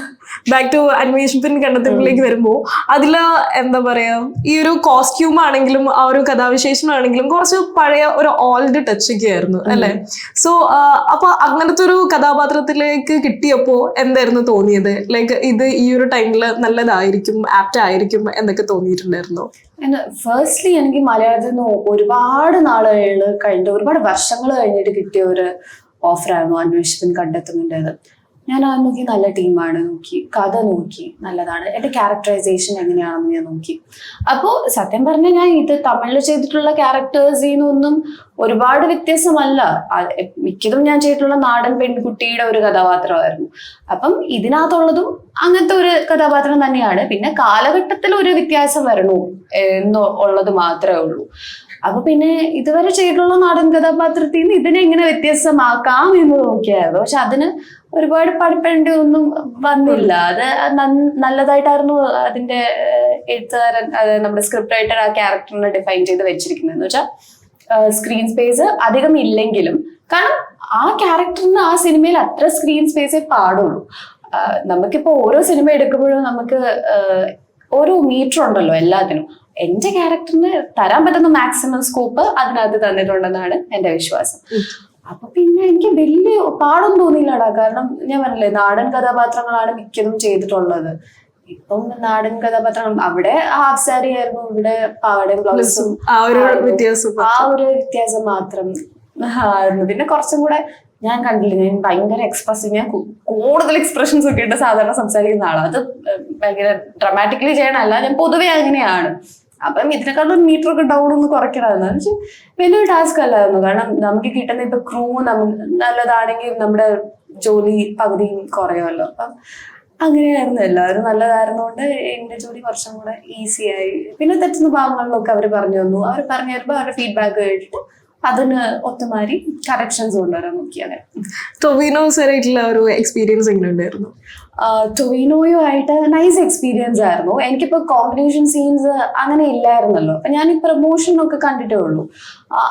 ബാക്ക് ടു അന്വേഷണ കണ്ടെത്തലിലേക്ക് വരുമ്പോ അതില് എന്താ പറയാ, ഈ ഒരു കോസ്റ്റ്യൂം ആണെങ്കിലും ആ ഒരു കഥാവിശേഷം ആണെങ്കിലും കുറച്ച് പഴയ ഒരു ഓൾഡ് ടച്ച് ഒക്കെ ആയിരുന്നു അല്ലെ? സോ അപ്പൊ അങ്ങനത്തെ ഒരു കഥാപാത്രത്തിലേക്ക് കിട്ടിയപ്പോ എന്തായിരുന്നു തോന്നിയത്? ലൈക്ക് ഇത് ഈ ഒരു ടൈമില് നല്ലതായിരിക്കും, ആപ്റ്റ് ആയിരിക്കും എന്നൊക്കെ തോന്നിയിട്ടുണ്ടായിരുന്നോ? ഫസ്റ്റ്ലി എനിക്ക് മലയാളത്തിൽ നിന്ന് ഒരുപാട് നാളുകൾ കഴിഞ്ഞിട്ട്, ഒരുപാട് വർഷങ്ങൾ കഴിഞ്ഞിട്ട് കിട്ടിയ ഒരു ഓഫറായിരുന്നു അന്വേഷണ കണ്ടെത്തുന്നതിൻ്റെത്. ഞാൻ ആ നോക്കി നല്ല ടീമാണ് നോക്കി, കഥ നോക്കി നല്ലതാണ്, എൻ്റെ ക്യാരക്ടറൈസേഷൻ എങ്ങനെയാണെന്ന് ഞാൻ നോക്കി. അപ്പോൾ സത്യം പറഞ്ഞാൽ ഞാൻ ഇത് തമിഴിൽ ചെയ്തിട്ടുള്ള ക്യാരക്ടേഴ്സിൽ നിന്നൊന്നും ഒരുപാട് വ്യത്യാസമല്ല. മിക്കതും ഞാൻ ചെയ്തിട്ടുള്ള നാടൻ പെൺകുട്ടിയുടെ ഒരു കഥാപാത്രമായിരുന്നു. അപ്പം ഇതിനകത്തുള്ളതും അങ്ങനത്തെ ഒരു കഥാപാത്രം തന്നെയാണ്. പിന്നെ കാലഘട്ടത്തിൽ ഒരു വ്യത്യാസം വരണു എന്നുള്ളത് മാത്രമേ ഉള്ളൂ. അപ്പൊ പിന്നെ ഇതുവരെ ചെയ്തിട്ടുള്ള നാടൻ കഥാപാത്രത്തിൽ നിന്ന് ഇതിനെ എങ്ങനെ വ്യത്യസ്തമാക്കാം എന്ന് നോക്കിയായിരുന്നു. പക്ഷെ അതിന് ഒരുപാട് പഠിപ്പേണ്ടി ഒന്നും വന്നില്ല. അത് നല്ലതായിട്ടായിരുന്നു അതിന്റെ എഴുത്തുകാരൻ, നമ്മുടെ സ്ക്രിപ്റ്റ് റൈറ്റർ ആ ക്യാരക്ടറിനെ ഡിഫൈൻ ചെയ്ത് വെച്ചിരിക്കുന്നത്. എന്ന് വെച്ചാൽ സ്ക്രീൻ സ്പേസ് അധികം ഇല്ലെങ്കിലും, കാരണം ആ ക്യാരക്ടറിന് ആ സിനിമയിൽ അത്ര സ്ക്രീൻ സ്പേസേ പാടുള്ളൂ. നമുക്കിപ്പോ ഓരോ സിനിമ എടുക്കുമ്പോഴും നമുക്ക് ഓരോ മീറ്റർ ഉണ്ടല്ലോ എല്ലാത്തിനും. എന്റെ ക്യാരക്ടറിന് തരാൻ പറ്റുന്ന മാക്സിമം സ്കോപ്പ് അതിനകത്ത് തന്നിട്ടുണ്ടെന്നാണ് എന്റെ വിശ്വാസം. അപ്പൊ പിന്നെ എനിക്ക് വലിയ പാടൊന്നും തോന്നിയില്ലടാ. കാരണം ഞാൻ പറഞ്ഞില്ലേ, നാടൻ കഥാപാത്രങ്ങളാണ് മിക്കതും ചെയ്തിട്ടുള്ളത്. ഇപ്പം നാടൻ കഥാപാത്രങ്ങൾ അവിടെ ഹാഫ് സാരി ആയിരുന്നു, ഇവിടെ പാവാടയും ബ്ലൗസും, ആ ഒരു വ്യത്യാസം മാത്രം ആയിരുന്നു. പിന്നെ കുറച്ചും കൂടെ ഞാൻ കണ്ടില്ല, ഞാൻ ഭയങ്കര എക്സ്പ്രസീവ്, ഞാൻ കൂടുതൽ എക്സ്പ്രഷൻസ് ഒക്കെ ഇട്ട് സാധാരണ സംസാരിക്കുന്ന ആളാണ്. അത് ഭയങ്കര ഡ്രമാറ്റിക്കലി ചെയ്യണമല്ല, ഞാൻ പൊതുവെ അങ്ങനെയാണ്. അപ്പം ഇതിനെക്കാളും മീറ്റർ ഒക്കെ ഡൗൺ ഒന്ന് കുറയ്ക്കണമെന്ന് വെച്ചാൽ വലിയൊരു ടാസ്ക് അല്ലായിരുന്നു. കാരണം നമുക്ക് കിട്ടുന്ന ഇപ്പൊ ക്രൂ നല്ലതാണെങ്കിൽ നമ്മുടെ ജോലി പകുതിയും കുറയുമല്ലോ. അപ്പം അങ്ങനെയായിരുന്നു, എല്ലാവരും നല്ലതായിരുന്നുകൊണ്ട് എന്റെ ജോലി കുറച്ചും കൂടെ ഈസിയായി. പിന്നെ തെറ്റുന്ന ഭാഗങ്ങളിലൊക്കെ അവർ പറഞ്ഞു തന്നു. അവർ പറഞ്ഞു തരുമ്പോൾ അവരുടെ ഫീഡ്ബാക്ക് കേട്ടിട്ട് അതിന് ഒത്തുമാറി കറക്ഷൻസ് കൊണ്ടുവരാൻ നോക്കി. അങ്ങനെ ടൊവിനോ സാറായിട്ടുള്ള ഒരു എക്സ്പീരിയൻസ് എങ്ങനെ ഉണ്ടായിരുന്നു? ടൊവിനോയും ആയിട്ട് നൈസ് എക്സ്പീരിയൻസ് ആയിരുന്നു. എനിക്കിപ്പോ കോമ്പിനേഷൻ സീൻസ് അങ്ങനെ ഇല്ലായിരുന്നല്ലോ. അപ്പൊ ഞാൻ ഈ പ്രൊമോഷനൊക്കെ കണ്ടിട്ടേ ഉള്ളൂ.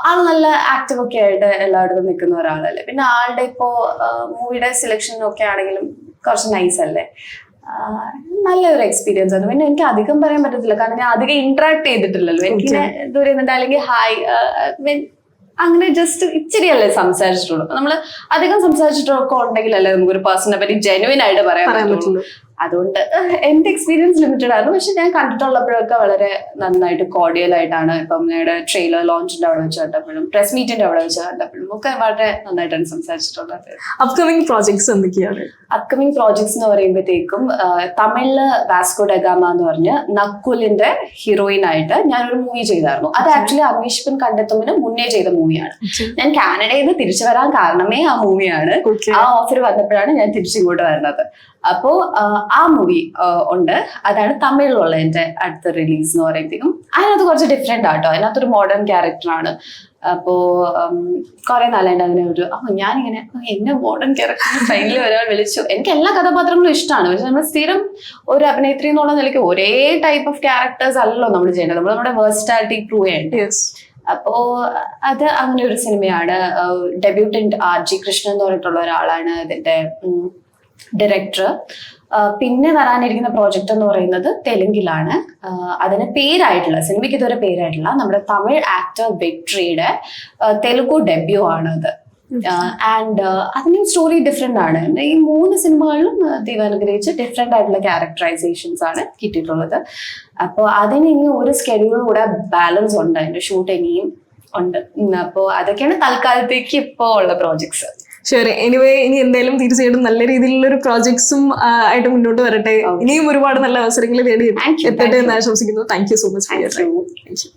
ആൾ നല്ല ആക്റ്റീവ് ഒക്കെ ആയിട്ട് എല്ലായിടത്തും നിൽക്കുന്ന ഒരാളല്ലേ. പിന്നെ ആളുടെ ഇപ്പോ മൂവിയുടെ സെലക്ഷനൊക്കെ ആണെങ്കിലും കുറച്ച് നൈസ് അല്ലേ. നല്ലൊരു എക്സ്പീരിയൻസ് ആണ്. പിന്നെ എനിക്ക് അധികം പറയാൻ പറ്റത്തില്ല, കാരണം ഞാൻ അധികം ഇന്ററാക്ട് ചെയ്തിട്ടില്ലല്ലോ. എനിക്കിങ്ങനെ ദൂരെ നിന്നിട്ട് അല്ലെങ്കിൽ ഹായ് അങ്ങനെ ജസ്റ്റ് ഇച്ചിരിയല്ലേ സംസാരിച്ചിട്ടുള്ളൂ. നമ്മള് അധികം സംസാരിച്ചിട്ടൊക്കെ ഉണ്ടെങ്കിലല്ലേ നമുക്കൊരു പേഴ്സണിനെ പറ്റി ജെനുവിൻ ആയിട്ട് പറയാൻ പറ്റുള്ളൂ. അതുകൊണ്ട് എന്റെ എക്സ്പീരിയൻസ് ലിമിറ്റഡ് ആയിരുന്നു. പക്ഷെ ഞാൻ കണ്ടിട്ടുള്ളപ്പോഴൊക്കെ വളരെ നന്നായിട്ട് കോർഡിയൽ ആയിട്ടാണ്. ഇപ്പം ഞങ്ങളുടെ ട്രെയിലർ ലോഞ്ചിന്റെ അവിടെ വെച്ച് കണ്ടപ്പോഴും പ്രസ് മീറ്റിന്റെ അവിടെ വെച്ച് കണ്ടപ്പോഴും ഒക്കെ വളരെ നന്നായിട്ടാണ് സംസാരിച്ചിട്ടുള്ളത്. അപ്കമിങ് പ്രോജക്ട്സ് എന്തൊക്കെയാണ്? അപ്കമിങ് പ്രോജക്ട്സ് എന്ന് പറയുമ്പോഴത്തേക്കും തമിഴില് വാസ്കോ ഡഗാമ എന്ന് പറഞ്ഞ് നക്കുലിന്റെ ഹീറോയിൻ ആയിട്ട് ഞാനൊരു മൂവി ചെയ്തായിരുന്നു. അത് ആക്ച്വലി അന്വേഷണം കണ്ടെത്തുന്നതിന് മുന്നേ ചെയ്ത മൂവിയാണ്. ഞാൻ കാനഡയിൽ നിന്ന് തിരിച്ചു വരാൻ കാരണമേ ആ മൂവിയാണ്. ആ ഓഫർ വന്നപ്പോഴാണ് ഞാൻ തിരിച്ചിങ്ങോട്ട് വരുന്നത്. അപ്പോ ആ മൂവി ഉണ്ട്, അതാണ് തമിഴിലുള്ള എന്റെ അടുത്ത റിലീസ് എന്ന് പറയുമ്പോഴത്തേക്കും. അതിനകത്ത് കുറച്ച് ഡിഫറെന്റ് ആട്ടോ. അതിനകത്തൊരു മോഡേൺ ക്യാരക്ടറാണ്. അപ്പോ കുറെ നാളായിട്ട് അങ്ങനെ ഒരു ഞാനിങ്ങനെ എന്നെ മോഡേൺ ക്യാരക്ടർ ട്രെയിനിൽ ഒരാൾ വിളിച്ചു. എനിക്ക് എല്ലാ കഥാപാത്രങ്ങളും ഇഷ്ടമാണ്. പക്ഷെ നമ്മൾ സ്ഥിരം ഒരു അഭിനേത്രി എന്നുള്ള നിലയ്ക്ക് ഒരേ ടൈപ്പ് ഓഫ് ക്യാരക്ടേഴ്സ് അല്ലല്ലോ നമ്മൾ ചെയ്യേണ്ടത്. നമ്മൾ നമ്മുടെ വേഴ്സ്റ്റാലിറ്റി പ്രൂവ് ചെയ്യേണ്ടത്. അപ്പോ അത് അങ്ങനെ ഒരു സിനിമയാണ്. ഡെബ്യൂട്ടന്റ് RG കൃഷ്ണൻ എന്ന് പറഞ്ഞിട്ടുള്ള ഒരാളാണ് ഇതിന്റെ ഡയറക്ടർ. പിന്നെ വരാനിരിക്കുന്ന പ്രോജക്റ്റ് എന്ന് പറയുന്നത് തെലുങ്കിലാണ്. അതിന് പേരായിട്ടുള്ള സിനിമയ്ക്ക് ഇതുവരെ പേരായിട്ടുള്ള നമ്മുടെ തമിഴ് ആക്ടർ വിക്ടറിയുടെ തെലുഗു ഡെബ്യൂ ആണ് അത്. ആൻഡ് അതിന് സ്റ്റോറി ഡിഫറെന്റ് ആണ്. ഈ 3 സിനിമകളിലും ദൈവാനുഗ്രഹിച്ച് ഡിഫറെന്റ് ആയിട്ടുള്ള ക്യാരക്ടറൈസേഷൻസ് ആണ് കിട്ടിയിട്ടുള്ളത്. അപ്പോൾ അതിന് ഇനി ഒരു സ്കെഡ്യൂൾ കൂടെ ബാലൻസ് ഉണ്ട്, അതിന്റെ ഷൂട്ട് ഇനിയും ഉണ്ട്. അപ്പോൾ അതൊക്കെയാണ് തൽക്കാലത്തേക്ക് ഇപ്പോൾ ഉള്ള പ്രോജക്ട്സ്. ശരി, എനിവേ ഇനി എന്തായാലും തീർച്ചയായിട്ടും നല്ല രീതിയിലുള്ള ഒരു പ്രോജക്ട്സും ആയിട്ട് മുന്നോട്ട് വരട്ടെ. ഇനിയും ഒരുപാട് നല്ല അവസരങ്ങൾ നേടി എത്തട്ടെ എന്ന് ആശംസിക്കുന്നു. Thank you so much.